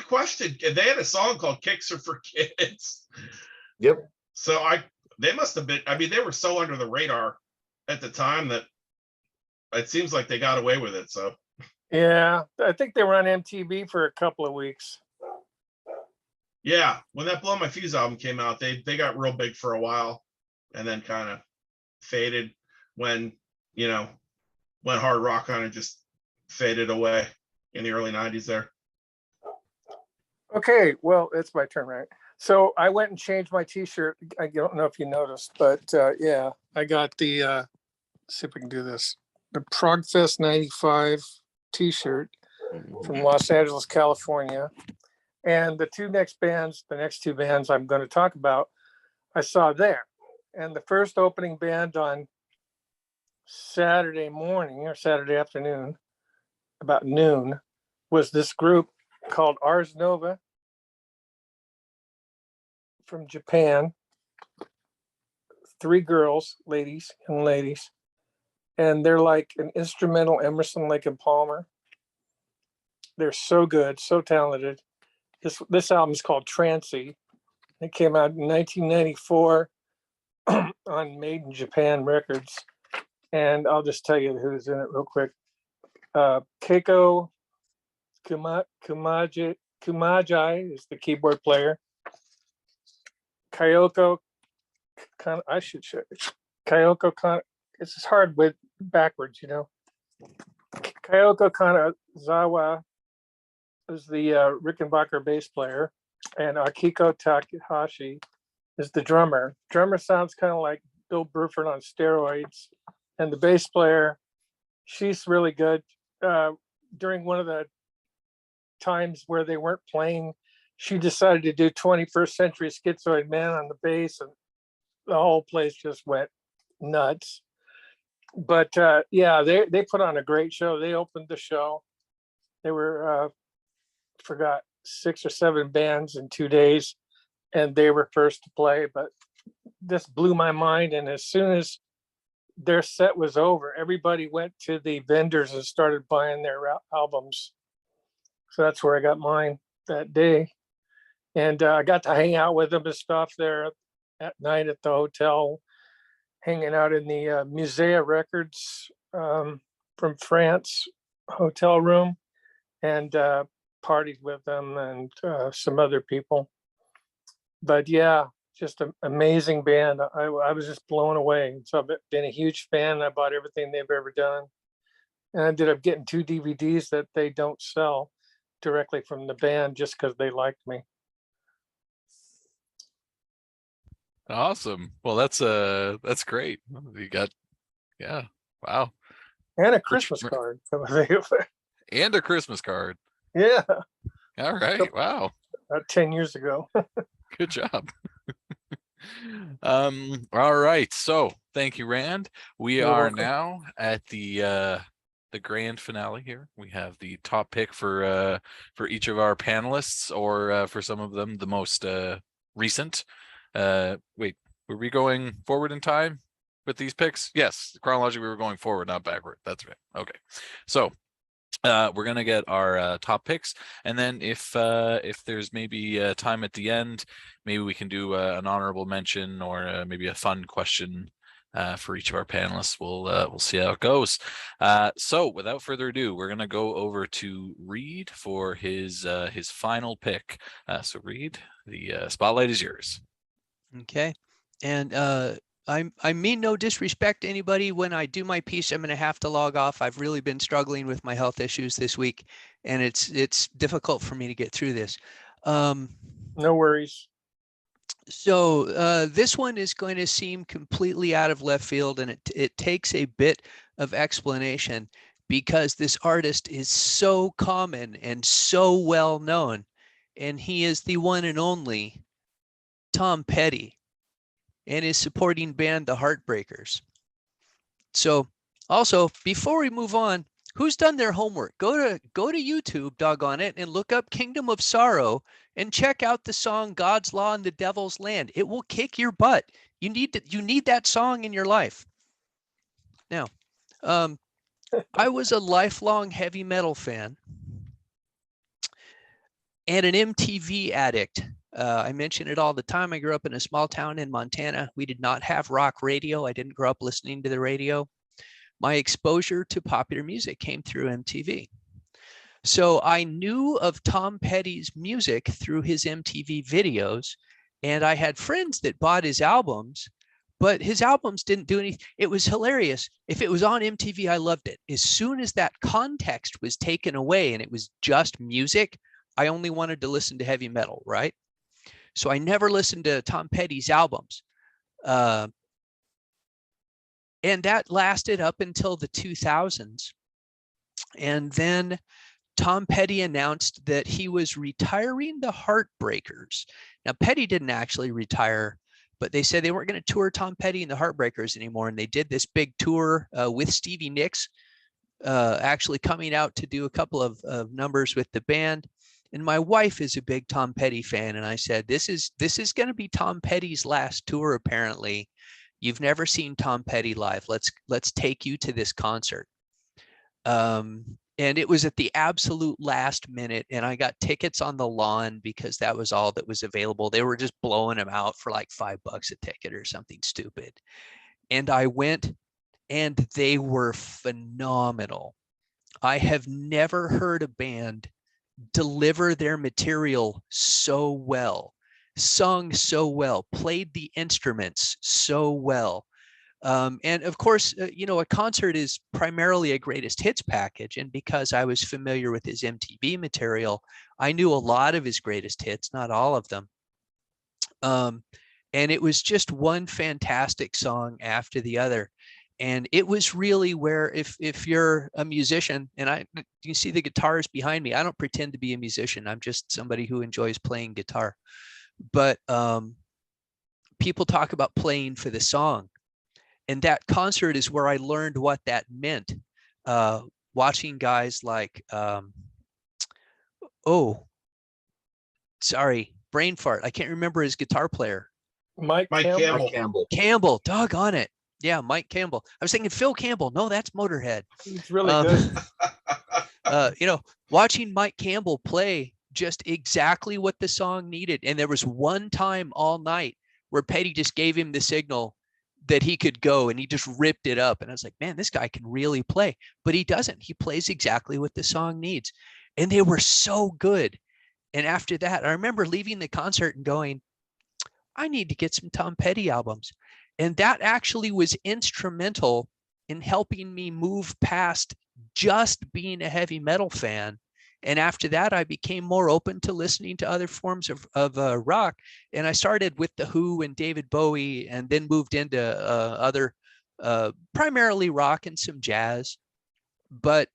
Question. They had a song called Kicks Are for Kids. Yep. So they must have been, they were so under the radar at the time that it seems like they got away with it. So Yeah, I think they were on MTV for a couple of weeks. yeah, when that Blow My Fuse album came out, they got real big for a while, and then kind of faded when hard rock kind of just faded away in the early 90s there. Okay, well, it's my turn, right? So I went and changed my t-shirt. I don't know if you noticed, but yeah, I got the, see if I can do this, the Progfest 95 t-shirt from Los Angeles, California. And the next two bands I'm going to talk about, I saw there. And the first opening band on Saturday morning or Saturday afternoon, about noon, was this group called Ars Nova from Japan. 3 girls, young ladies. And they're like an instrumental Emerson, Lake and Palmer. They're so good, so talented. This album is called Trancy. It came out in 1994 on Made in Japan Records. And I'll just tell you who's in it real quick. Keiko Kumajai is the keyboard player. Kyoko, I should show you. Kyoko, it's just hard with backwards, Kyoko Kanazawa is the Rickenbacker bass player, and Akiko Takahashi is the drummer. Drummer sounds kind of like Bill Bruford on steroids, and the bass player, she's really good. During one of the times where they weren't playing, she decided to do 21st Century Schizoid Man on the bass, and the whole place just went nuts. But yeah, they put on a great show. They opened the show. They were, forgot, 6 or 7 bands in 2 days. and they were first to play, but this blew my mind. And as soon as their set was over, everybody went to the vendors and started buying their albums. So that's where I got mine that day. And I got to hang out with them and stuff there at night at the hotel, hanging out in the Musea Records from France hotel room, and partied with them and some other people. But yeah, just an amazing band. I was just blown away. So I've been a huge fan. I bought everything they've ever done. And I ended up getting 2 DVDs that they don't sell directly from the band just because they liked me. Awesome. Well, that's great. You got, yeah, wow. And a Christmas card. And a Christmas card. Yeah. All right. Wow. About 10 years ago. Good job. All right. So thank you, Rand. We You're are welcome. now at the grand finale here. We have the top pick for each of our panelists, or for some of them, the most recent. Wait, were we going forward in time with these picks? Yes, chronologically we were going forward, not backward. That's right. Okay. So we're gonna get our top picks, and then if there's maybe time at the end, maybe we can do an honorable mention, or maybe a fun question for each of our panelists. We'll see how it goes. So without further ado, we're gonna go over to Reed for his final pick. So Reed, the spotlight is yours. Okay. And I mean no disrespect to anybody. When I do my piece, I'm going to have to log off. I've really been struggling with my health issues this week, and it's difficult for me to get through this. No worries. So this one is going to seem completely out of left field, and it takes a bit of explanation, because this artist is so common and so well known, and he is the one and only Tom Petty and his supporting band, the Heartbreakers. So also, before we move on, who's done their homework? Go to YouTube, doggone it, and look up Kingdom of Sorrow and check out the song God's Law in the Devil's Land. It will kick your butt. You need that song in your life. Now, I was a lifelong heavy metal fan and an MTV addict. I mention it all the time. I grew up in a small town in Montana. We did not have rock radio. I didn't grow up listening to the radio. My exposure to popular music came through MTV. So I knew of Tom Petty's music through his MTV videos, and I had friends that bought his albums, but his albums didn't do anything. It was hilarious. If it was on MTV, I loved it. As soon as that context was taken away and it was just music, I only wanted to listen to heavy metal, right? So I never listened to Tom Petty's albums. And that lasted up until the 2000s. And then Tom Petty announced that he was retiring the Heartbreakers. Now, Petty didn't actually retire, but they said they weren't going to tour Tom Petty and the Heartbreakers anymore. And they did this big tour with Stevie Nicks, actually coming out to do a couple of numbers with the band. And my wife is a big Tom Petty fan. And I said, this is going to be Tom Petty's last tour, apparently. You've never seen Tom Petty live. Let's take you to this concert. And it was at the absolute last minute. And I got tickets on the lawn because that was all that was available. They were just blowing them out for like $5 a ticket or something stupid. And I went, and they were phenomenal. I have never heard a band deliver their material so well, sung so well, played the instruments so well. And of course, a concert is primarily a greatest hits package. And because I was familiar with his MTV material, I knew a lot of his greatest hits, not all of them. And it was just one fantastic song after the other. And it was really where, if you're a musician, and you see the guitars behind me, I don't pretend to be a musician. I'm just somebody who enjoys playing guitar. But people talk about playing for the song. And that concert is where I learned what that meant. Watching guys like, brain fart. I can't remember his guitar player. Mike Mike Campbell. Campbell. Mike Campbell. Campbell, doggone it. Yeah, Mike Campbell. I was thinking Phil Campbell. No, that's Motorhead. He's really good. You know, watching Mike Campbell play just exactly what the song needed. And there was one time all night where Petty just gave him the signal that he could go, and he just ripped it up. And I was like, man, this guy can really play, but he doesn't. He plays exactly what the song needs. And they were so good. And after that, I remember leaving the concert and going, I need to get some Tom Petty albums. And that actually was instrumental in helping me move past just being a heavy metal fan. And after that, I became more open to listening to other forms of rock. And I started with The Who and David Bowie, and then moved into other, primarily rock and some jazz. But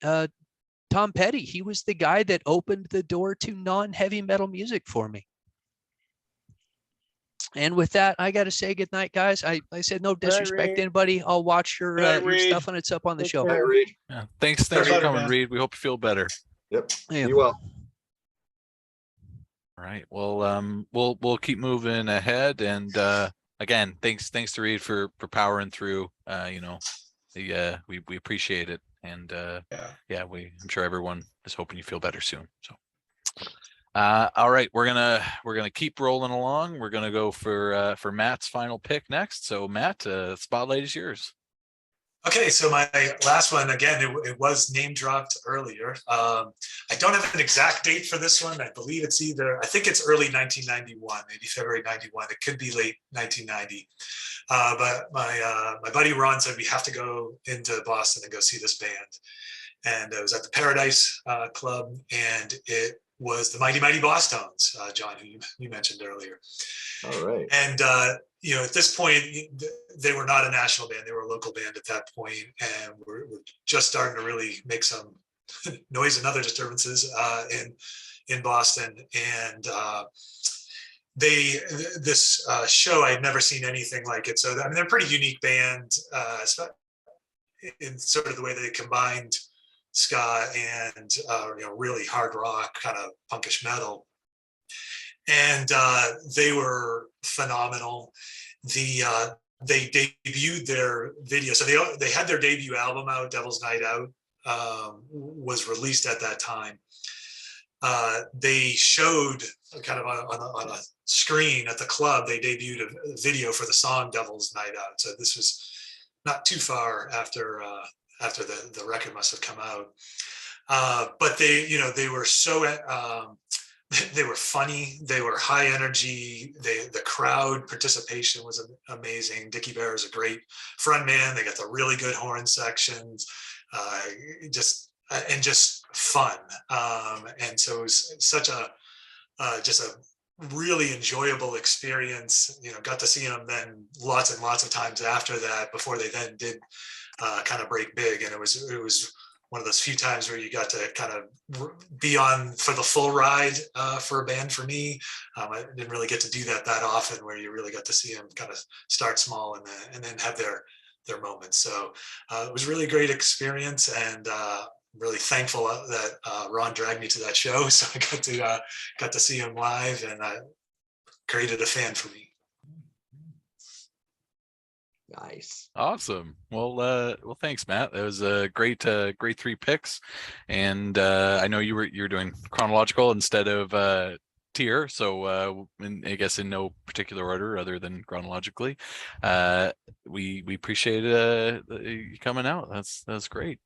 Tom Petty, he was the guy that opened the door to non-heavy metal music for me. And with that, I got to say goodnight, guys. I said no disrespect to anybody. I'll watch your stuff when it's up on the show. Hi, Reed. Yeah. Thanks Feel for better, coming, man. Reed. We hope you feel better. Yep. Yeah. You well. All right. Well, we'll keep moving ahead. And again, thanks to Reed for powering through. You know, we appreciate it. And yeah, I'm sure everyone is hoping you feel better soon. So. All right, we're gonna keep rolling along. We're gonna go for Matt's final pick next. So Matt, spotlight is yours. Okay, so my last one, again, it was name dropped earlier. I don't have an exact date for this one. I believe it's I think it's early 1991, maybe February 91. It could be late 1990. But my buddy Ron said we have to go into Boston and go see this band. And it was at the Paradise Club, and it was the Mighty Mighty Boss Tones, John, who you mentioned earlier. All right. And you know, at this point, they were not a national band; they were a local band at that point, and we're just starting to really make some noise and other disturbances in Boston. And this show, I'd never seen anything like it. So I mean, they're a pretty unique band in sort of the way they combined ska and you know, really hard rock, kind of punkish metal. And they were phenomenal. They debuted their video. So they had their debut album out, Devil's Night Out, was released at that time. They showed kind of on a screen at the club, they debuted a video for the song Devil's Night Out. So this was not too far after the record must have come out. But they were so, they were funny, they were high energy, the crowd participation was amazing. Dickie Bear is a great front man. They got the really good horn sections, just fun. And so it was such just a really enjoyable experience. You know, got to see them then lots and lots of times after that, before they then did kind of break big. And it was one of those few times where you got to kind of be on for the full ride for a band. For me, I didn't really get to do that often, where you really got to see them kind of start small and then have their moments. So it was a really great experience, and really thankful that Ron dragged me to that show, so I got to see him live, and created a fan for me. Nice. Awesome. Well, thanks, Matt. That was a great 3 picks, and I know you're doing chronological instead of tier, so I guess in no particular order other than chronologically. We appreciate you coming out. That's great.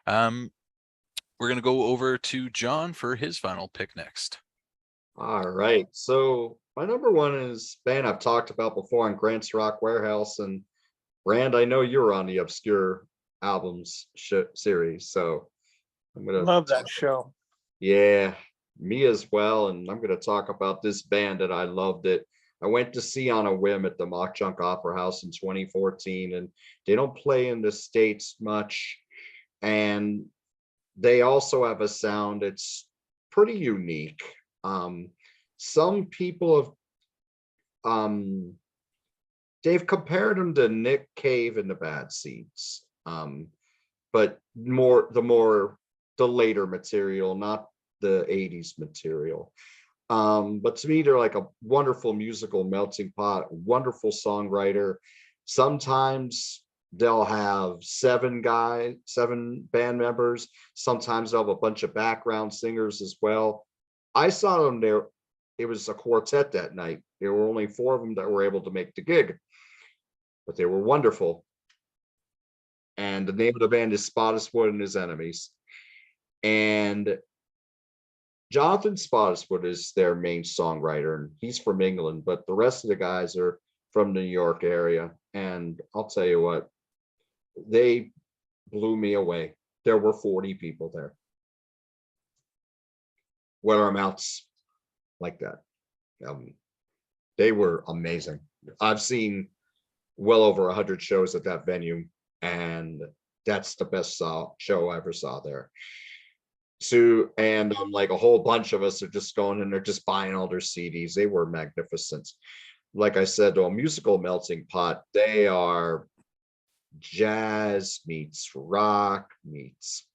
We're gonna go over to John for his final pick next. All right. So my number one is a band I've talked about before on Grant's Rock Warehouse, and Rand, I know you're on the Obscure Albums series, so I'm gonna Love that show. Yeah, me as well. And I'm gonna talk about this band that I loved it. I went to see on a whim at the Mock Junk Opera House in 2014, and they don't play in the States much. And they also have a sound that's pretty unique. Some people have they've compared them to Nick Cave and the Bad Seeds, but the later material, not the 80s material. But to me, they're like a wonderful musical melting pot, wonderful songwriter. Sometimes they'll have 7 band members. Sometimes they'll have a bunch of background singers as well. I saw them there. It was a quartet that night. There were only 4 of them that were able to make the gig, but they were wonderful. And the name of the band is Spottiswoode and His Enemies. And Jonathan Spottiswoode is their main songwriter, and he's from England, but the rest of the guys are from the New York area. And I'll tell you what, they blew me away. There were 40 people there. Where our mouths like that. They were amazing. I've seen well over 100 shows at that venue, and that's the best show I ever saw there. So, and like a whole bunch of us are just going and they're just buying all their CDs. They were magnificent. Like I said, a musical melting pot. They are jazz meets rock meets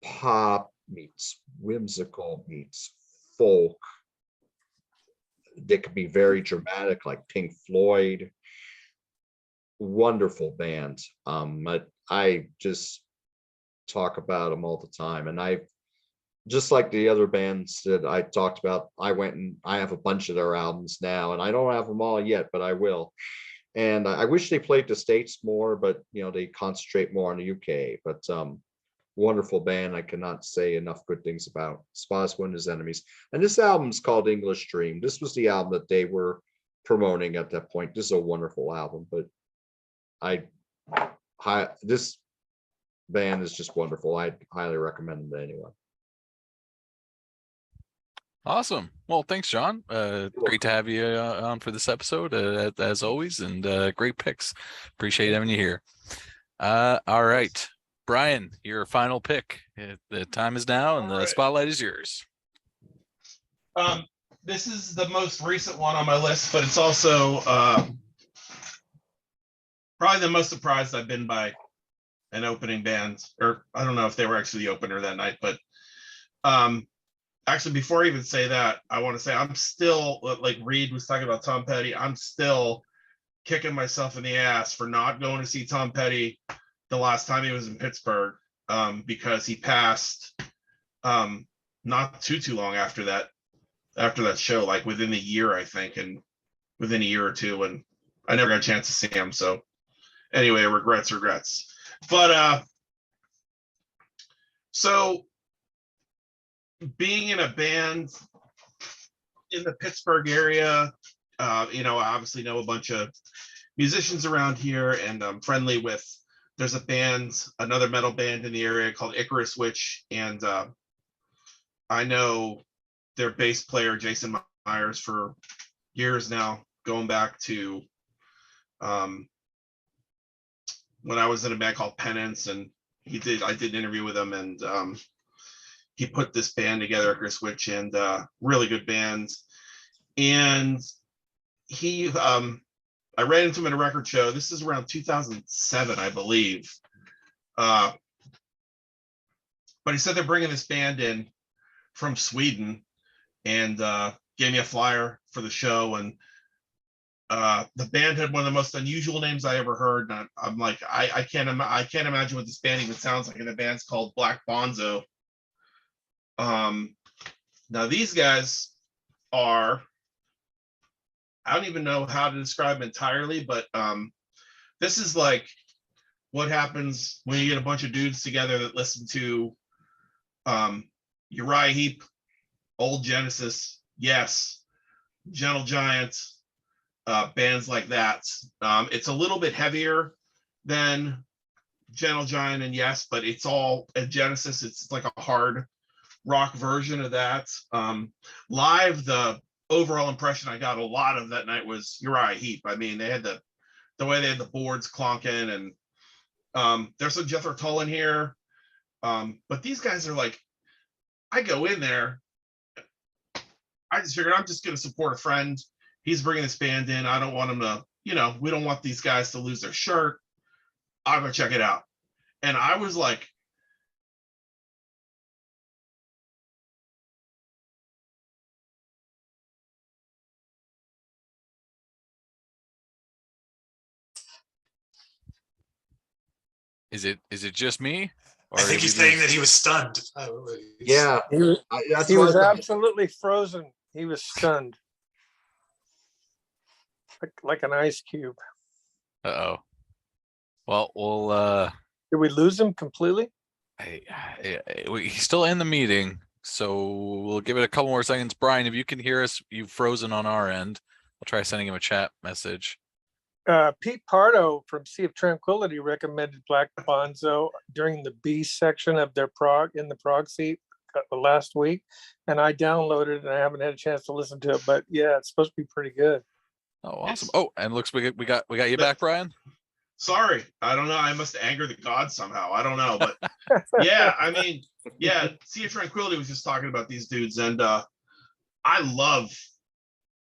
pop meets whimsical meets folk. They could be very dramatic, like Pink Floyd. Wonderful band. I just talk about them all the time, and I just like the other bands that I talked about. I went and I have a bunch of their albums now, and I don't have them all yet, but I will. And I wish they played the States more, but they concentrate more on the UK. But wonderful band. I cannot say enough good things about Spottiswoode and His Enemies. And this album's called English Dream. This was the album that they were promoting at that point. This is a wonderful album, but this band is just wonderful. I highly recommend them to anyone. Awesome. Well, thanks, John. Great to have you on for this episode, as always, and great picks. Appreciate having you here. All right, Brian, your final pick. The time is now, and the spotlight is yours. This is the most recent one on my list, but it's also probably the most surprised I've been by an opening band, or I don't know if they were actually the opener that night, but actually, before I even say that, I want to say I'm still, like Reed was talking about Tom Petty, I'm still kicking myself in the ass for not going to see Tom Petty the last time he was in Pittsburgh, because he passed not too long after that show, like within a year, I think, and within a year or two, and I never got a chance to see him. So anyway, regrets. But so being in a band in the Pittsburgh area, I obviously know a bunch of musicians around here, and I'm friendly with, there's another metal band in the area called Icarus Witch, and I know their bass player, Jason Myers, for years now, going back to when I was in a band called Penance, and I did an interview with him, and he put this band together, Chris Witch, and really good bands. And I ran into him at a record show. This is around 2007, I believe. But he said they're bringing this band in from Sweden, and gave me a flyer for the show. And the band had one of the most unusual names I ever heard. And I'm like, I can't imagine what this band even sounds like. And the band's called Black Bonzo. Now these guys are, I don't even know how to describe them entirely, but this is like what happens when you get a bunch of dudes together that listen to Uriah Heep, Old Genesis, Yes, Gentle Giant, bands like that. It's a little bit heavier than Gentle Giant and Yes, but it's all at Genesis. It's like a hard rock version of that. Live, the overall impression I got a lot of that night was Uriah Heep. I mean, they had the way they had the boards clonking, and there's some Jethro Tull in here, but these guys are like, I go in there, I just figured I'm just going to support a friend. He's bringing this band in. I don't want him to, we don't want these guys to lose their shirt. I'll go check it out. And I was like, Is it just me? Or I think did we he's saying lose- that he was stunned. Yeah, that's He what was I thought. absolutely frozen. He was stunned. Like an ice cube. Uh-oh. Well, we'll Did we lose him completely? he's still in the meeting, so we'll give it a couple more seconds. Brian, if you can hear us, you've frozen on our end. I'll try sending him a chat message. Pete Pardo from Sea of Tranquility recommended Black Bonzo during the B section of their prog in the prog seat last week, and I downloaded it and I haven't had a chance to listen to it, but yeah, it's supposed to be pretty good. Oh, awesome. Oh, and looks we got you back, Brian. Sorry, I don't know. I must anger the gods somehow. I don't know, but yeah, I mean, yeah, Sea of Tranquility was just talking about these dudes, and I love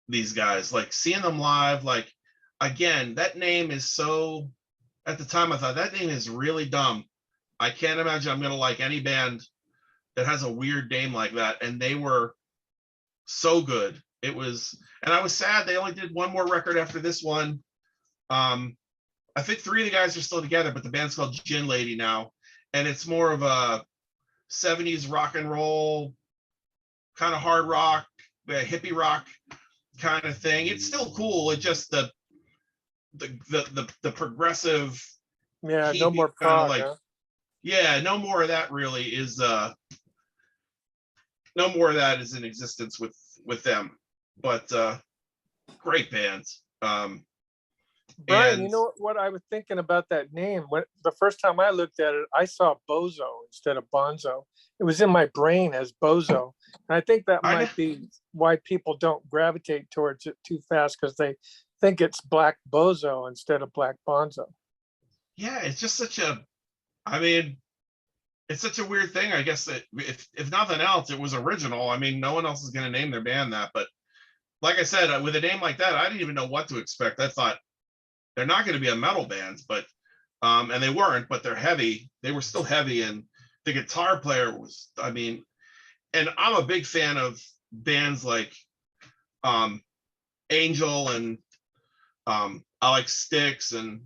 these guys. Like seeing them live, like again, that name is so. At the time, I thought that name is really dumb. I can't imagine I'm gonna like any band that has a weird name like that, and they were so good. It was, and I was sad they only did one more record after this one. I think 3 of the guys are still together, but the band's called Gin Lady now, and it's more of a 70s rock and roll, kind of hard rock, hippie rock kind of thing. It's still cool. It's just the progressive. Yeah, no more prog. Like, huh? yeah, no more of that really is. No more of that is in existence with them, but great bands. Brian, you and- know what I was thinking about that name? When the first time I looked at it, I saw Bozo instead of Bonzo. It was in my brain as Bozo. And I think that I might be why people don't gravitate towards it too fast, because they think it's Black Bozo instead of Black Bonzo. Yeah, it's just such a. I mean, it's such a weird thing. I guess that if nothing else, it was original. I mean, no one else is going to name their band that. But like I said, with a name like that, I didn't even know what to expect. I thought they're not going to be a metal band, but and they weren't, but they're heavy. They were still heavy, and the guitar player was. I mean, and I'm a big fan of bands like Angel, and I like Styx, and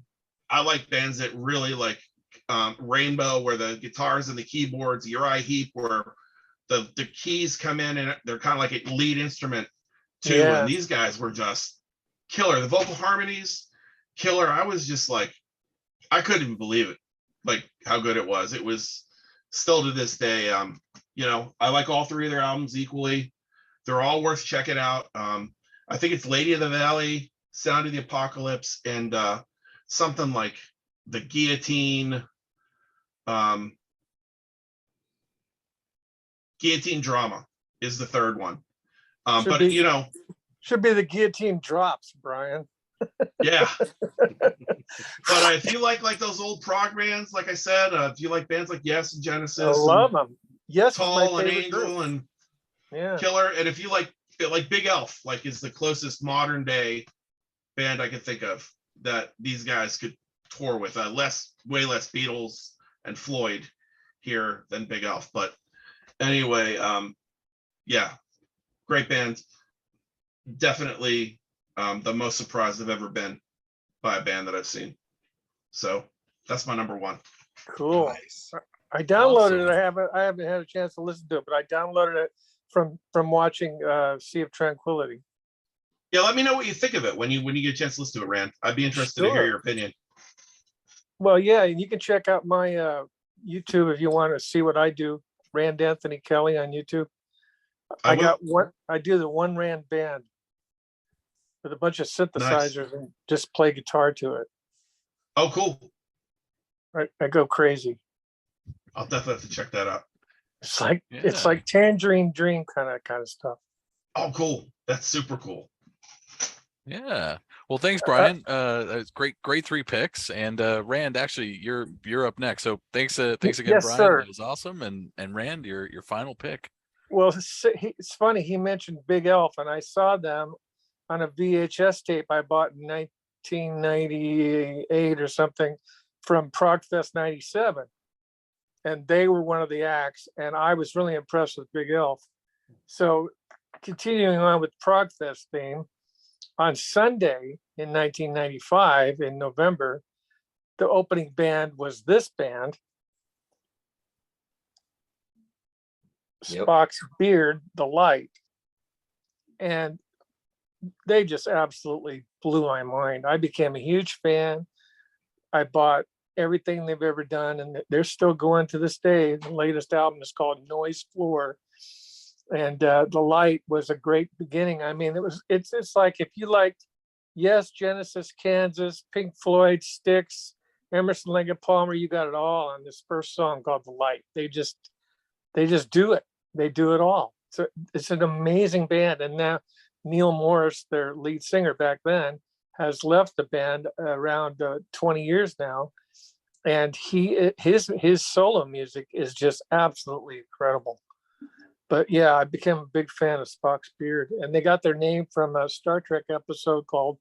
I like bands that really like Rainbow, where the guitars and the keyboards, Uriah Heep, where the keys come in and they're kind of like a lead instrument too. Yeah. And these guys were just killer. The vocal harmonies, killer. I was just like, I couldn't even believe it, like how good it was. It was still to this day. You know, I like all 3 of their albums equally. They're all worth checking out. I think it's Lady of the Valley, Sound of the Apocalypse, and something like the Guillotine. Guillotine Drama is the 3rd one. But be- you know, Should be the Guillotine Drops, Brian. yeah. But if you like those old prog bands, like I said, if you like bands like Yes and Genesis, I love them. Yes, is my Tall and favorite Angel group. and Yeah. Killer, and if you like Big Elf, like is the closest modern day band I could think of that these guys could tour with. Way less Beatles and Floyd here than Big Elf. But anyway, yeah, great band. Definitely the most surprised I've ever been by a band that I've seen. So that's my number 1. Cool. Nice. I downloaded Awesome. it. I haven't had a chance to listen to it, but I downloaded it from watching Sea of Tranquility. Yeah, let me know what you think of it when you get a chance to listen to it, Rand. I'd be interested to hear Sure. your opinion. Well, yeah, and you can check out my YouTube if you want to see what I do. Rand Anthony Kelly on YouTube. I got one. I do the One Rand Band with a bunch of synthesizers and just play guitar to it. Oh, cool. I go crazy. I'll definitely have to check that out. It's Yeah. like Tangerine Dream kind of stuff. Oh, cool. That's super cool. Yeah. Well, thanks, Brian. It's great 3 picks. And Rand, actually, you're up next. So thanks again, Yes, Brian. sir. That was awesome. And Rand, your final pick. Well, it's funny. He mentioned Big Elf, and I saw them on a VHS tape I bought in 1998 or something from Progfest '97, and they were one of the acts, and I was really impressed with Big Elf. So, continuing on with Progfest theme, on Sunday in 1995 in November, the opening band was this band. Yep. Spock's Beard, The Light. And they just absolutely blew my mind. I became a huge fan. I bought everything they've ever done, and they're still going to this day. The latest album is called Noise Floor. And The Light was a great beginning. I mean, it's like if you liked Yes, Genesis, Kansas, Pink Floyd, Styx, Emerson, Lake and Palmer, you got it all on this first song called The Light. They just do it. They do it all. So it's an amazing band. And now Neil Morris, their lead singer back then, has left the band around 20 years now. And his solo music is just absolutely incredible. But yeah, I became a big fan of Spock's Beard. And they got their name from a Star Trek episode called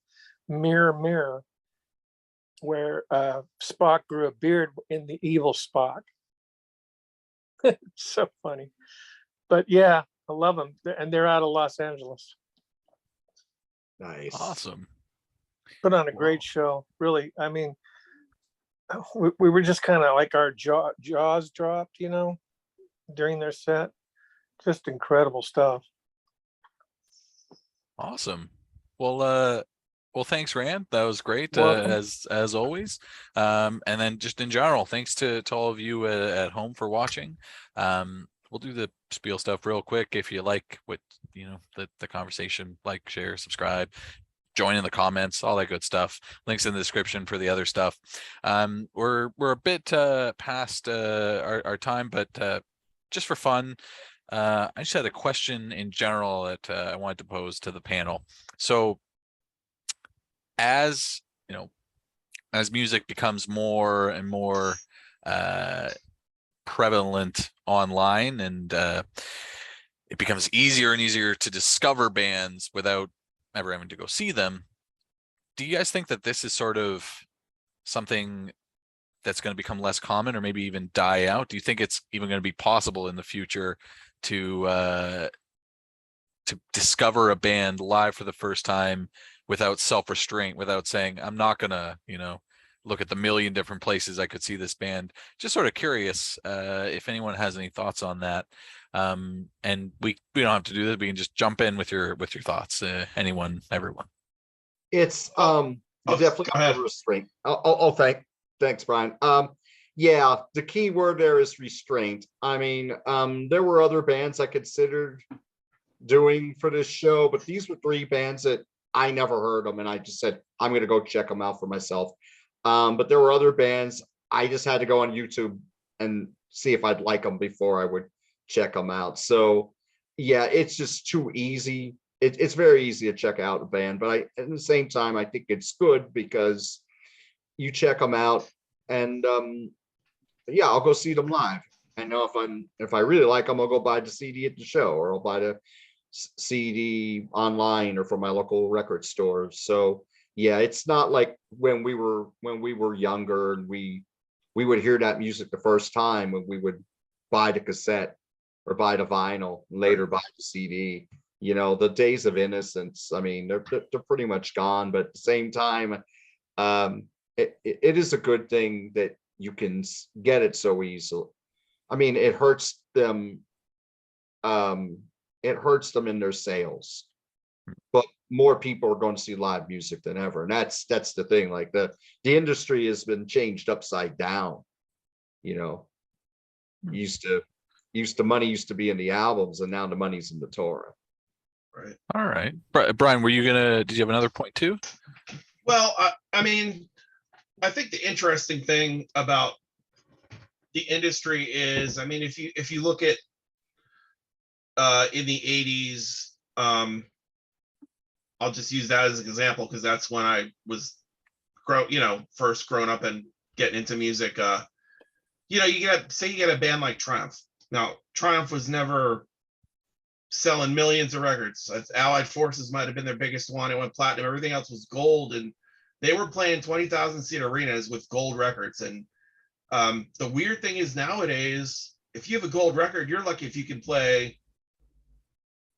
Mirror, Mirror, where Spock grew a beard in the evil Spock. So funny. But yeah, I love them. And they're out of Los Angeles. Nice. Awesome. Put on a great show. Really, I mean, we were just kind of like our jaws dropped, during their set. Just incredible stuff. Awesome. Well, thanks, Rand. That was great, Welcome. as always. And then just in general, thanks to all of you at home for watching. We'll do the spiel stuff real quick. If you like what the conversation, like, share, subscribe, join in the comments, all that good stuff. Links in the description for the other stuff. We're a bit past our time, but just for fun, I just had a question in general that I wanted to pose to the panel. So, as music becomes more and more prevalent online, and it becomes easier and easier to discover bands without ever having to go see them, do you guys think that this is sort of something that's going to become less common, or maybe even die out? Do you think it's even going to be possible in the future to discover a band live for the first time without self-restraint, without saying, I'm not gonna look at the million different places I could see this band? Just sort of curious if anyone has any thoughts on that. And we don't have to do that. We can just jump in with your thoughts. Anyone, everyone. It's definitely a restraint. Thanks, Brian. Yeah, the key word there is restraint. I mean, there were other bands I considered doing for this show, but these were 3 bands that I never heard them, and I just said, I'm going to go check them out for myself. But there were other bands I just had to go on YouTube and see if I'd like them before I would check them out. So yeah, it's just too easy. It's very easy to check out a band, but at the same time, I think it's good because you check them out, and yeah, I'll go see them live. I know if I really like them, I'll go buy the CD at the show, or I'll buy the CD online or from my local record store. So yeah, it's not like when we were younger and we would hear that music the first time, when we would buy the cassette or buy the vinyl, and later buy the CD. The days of innocence, I mean, they're pretty much gone. But at the same time, it is a good thing that you can get it so easily. I mean, it hurts them. It hurts them in their sales, but more people are going to see live music than ever, and that's the thing. Like the industry has been changed upside down. Used to money used to be in the albums, and now the money's in the Torah. Right. All right, Brian, did you have another point too? Well, I mean, I think the interesting thing about the industry is, I mean, if you look at in the 80s, I'll just use that as an example because that's when I was first growing up and getting into music. You get a band like Triumph. Now, Triumph was never selling millions of records. Allied Forces might have been their biggest one. It went platinum. Everything else was gold, and they were playing 20,000 seat arenas with gold records. And the weird thing is, nowadays, if you have a gold record, you're lucky if you can play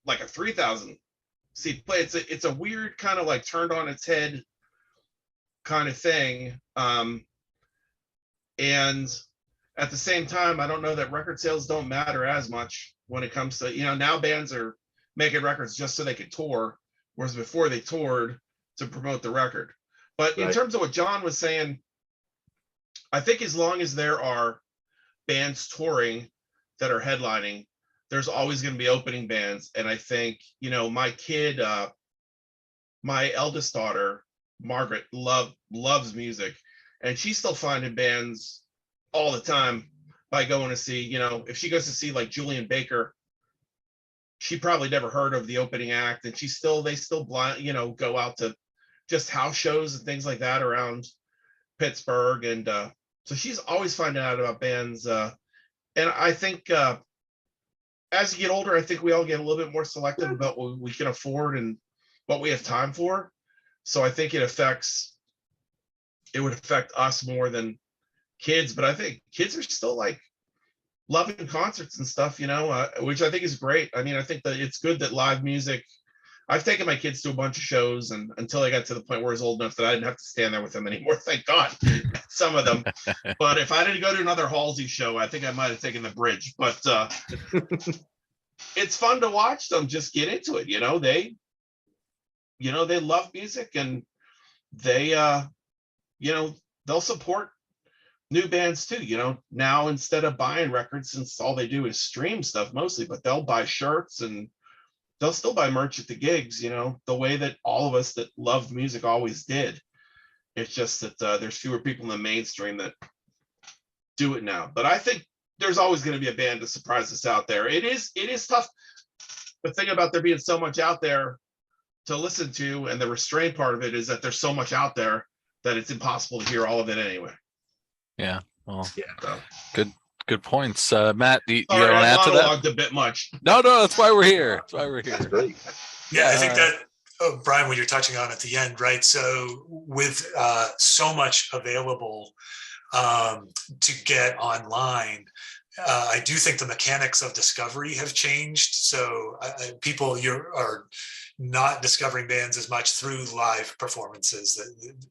like a 3,000 seat play. It's a weird kind of like turned on its head kind of thing. And at the same time, I don't know that record sales don't matter as much when it comes to, now bands are making records just so they could tour, whereas before they toured to promote the record. But in terms of what John was saying, I think as long as there are bands touring that are headlining, there's always going to be opening bands. And I think, my kid, my eldest daughter, Margaret, loves music, and she's still finding bands all the time by going to see, if she goes to see like Julian Baker, she probably never heard of the opening act, and they still blind, go out to just house shows and things like that around Pittsburgh. And so she's always finding out about bands. And I think as you get older, I think we all get a little bit more selective about what we can afford and what we have time for. So I think it would affect us more than kids, but I think kids are still like loving concerts and stuff, which I think is great. I mean, I think that it's good that live music, I've taken my kids to a bunch of shows, and until I got to the point where I was old enough that I didn't have to stand there with them anymore, thank God, some of them. But if I didn't go to another Halsey show, I think I might have taken the bridge. But it's fun to watch them just get into it. They love music, and they, they'll support new bands too. Now instead of buying records, since all they do is stream stuff mostly, but they'll buy shirts and they'll still buy merch at the gigs, the way that all of us that loved music always did. It's just that there's fewer people in the mainstream that do it now. But I think there's always going to be a band to surprise us out there. It is tough. The thing about there being so much out there to listen to, and the restraint part of it, is that there's so much out there that it's impossible to hear all of it anyway. Yeah. Well, So. Good points. Matt, do you Sorry, want to I add to that? monologued a bit much. No, that's why we're here. That's great. Yeah, I think that, Brian, what you're touching on at the end, right? So with so much available to get online, I do think the mechanics of discovery have changed. So people are not discovering bands as much through live performances.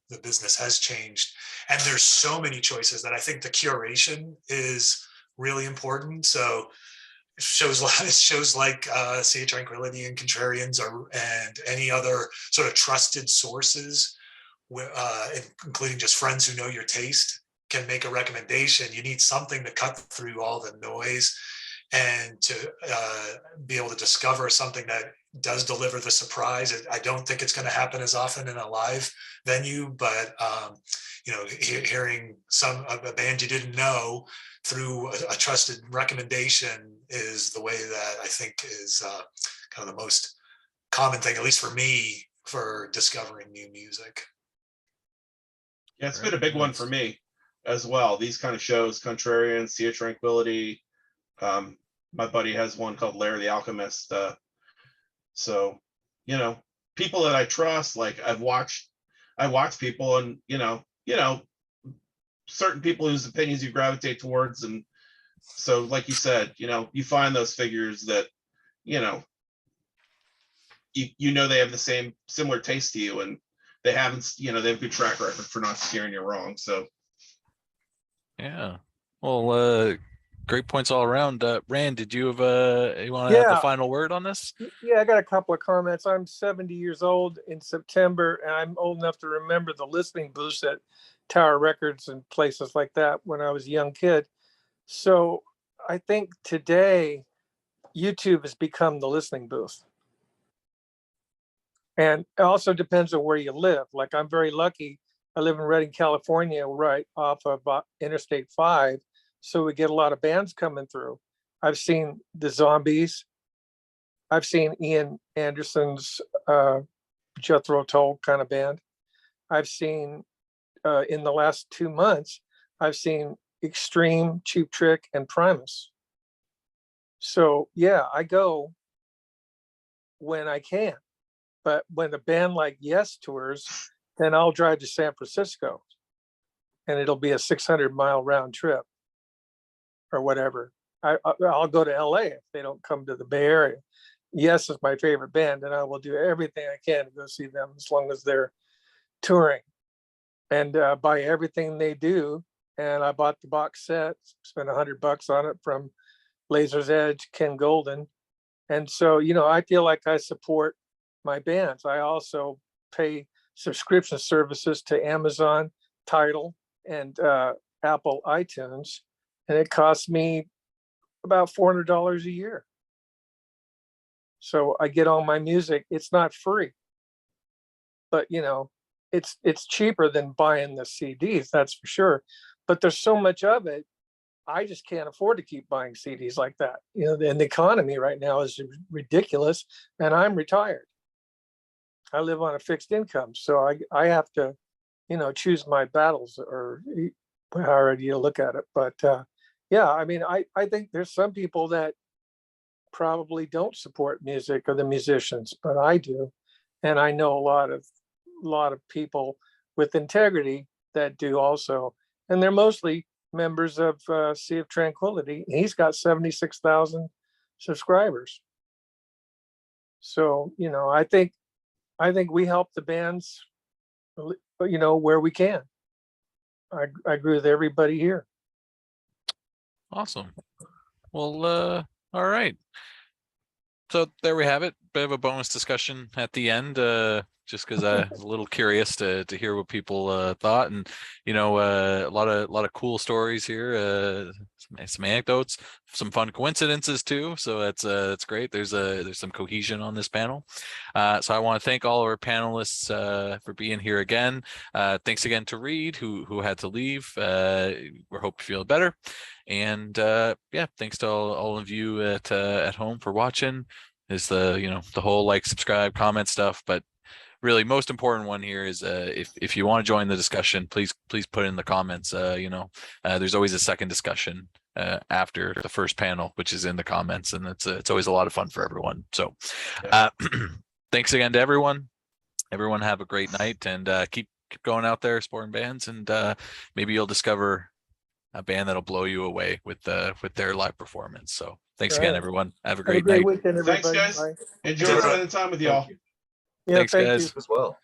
The business has changed, and there's so many choices that I think the curation is really important. So shows like Sea of Tranquility and Contrarians, and any other sort of trusted sources, including just friends who know your taste, can make a recommendation. You need something to cut through all the noise and to be able to discover something that does deliver the surprise. I don't think it's going to happen as often in a live venue, but hearing a band you didn't know through a trusted recommendation is the way that I think is kind of the most common thing, at least for me, for discovering new music. Yeah, it's been a big one for me as well. These kind of shows, Contrarians, Sea of Tranquility. My buddy has one called Larry the Alchemist. So, people that I trust, like I watch people, and certain people whose opinions you gravitate towards. And so, like you said, you find those figures that, they have the similar taste to you, and they haven't, they have a good track record for not steering you wrong. So. Yeah. Well, great points all around. Rand, did you want to have the final word on this? Yeah, I got a couple of comments. I'm 70 years old in September, and I'm old enough to remember the listening booths at Tower Records and places like that when I was a young kid. So I think today YouTube has become the listening booth. And it also depends on where you live. Like, I'm very lucky. I live in Redding, California, right off of Interstate 5. So we get a lot of bands coming through. I've seen the Zombies. I've seen Ian Anderson's Jethro Tull kind of band. I've seen, in the last 2 months, I've seen Extreme, Cheap Trick, and Primus. So yeah, I go when I can. But when a band like Yes tours, then I'll drive to San Francisco, and it'll be a 600-mile round trip or whatever. I'll go to LA if they don't come to the Bay Area. Yes is my favorite band, and I will do everything I can to go see them as long as they're touring, and buy everything they do and I bought the box set, spent $100 on it from Laser's Edge, Ken Golden. And so, you know, I feel like I support my bands. I also pay subscription services to Amazon, Tidal, and Apple iTunes, and it costs me about $400 a year. So I get all my music. It's not free, but you know, it's cheaper than buying the CDs, that's for sure. But there's so much of it, I just can't afford to keep buying CDs like that. You know, and the economy right now is ridiculous, and I'm retired. I live on a fixed income, so I have to, you know, choose my battles, or however you look at it. But yeah, I mean, I think there's some people that probably don't support music or the musicians, but I do, and I know a lot of people with integrity that do also, and they're mostly members of Sea of Tranquility. He's got 76,000 subscribers. So, you know, I think we help the bands, you know, where we can. I agree with everybody here. Awesome. Well, all right. So there we have it. Bit of a bonus discussion at the end, just because I was a little curious to hear what people thought, and you know, a lot of cool stories here, some anecdotes, some fun coincidences too. So that's great. There's some cohesion on this panel. So I want to thank all of our panelists for being here again. Thanks again to Reed, who had to leave. We hope you feel better. And yeah, thanks to all of you at home for watching. Is the whole like, subscribe, comment stuff, but really most important one here is if you want to join the discussion, please put in the comments. There's always a second discussion after the first panel, which is in the comments, and it's always a lot of fun for everyone. So thanks again to everyone. Everyone have a great night, and keep going out there supporting bands, and maybe you'll discover a band that'll blow you away with their live performance. So thanks again, everyone. Have a great night. Weekend, everybody. Thanks, guys. Bye. Enjoy spending time with y'all. Yeah, Thanks, thank guys. you. As well.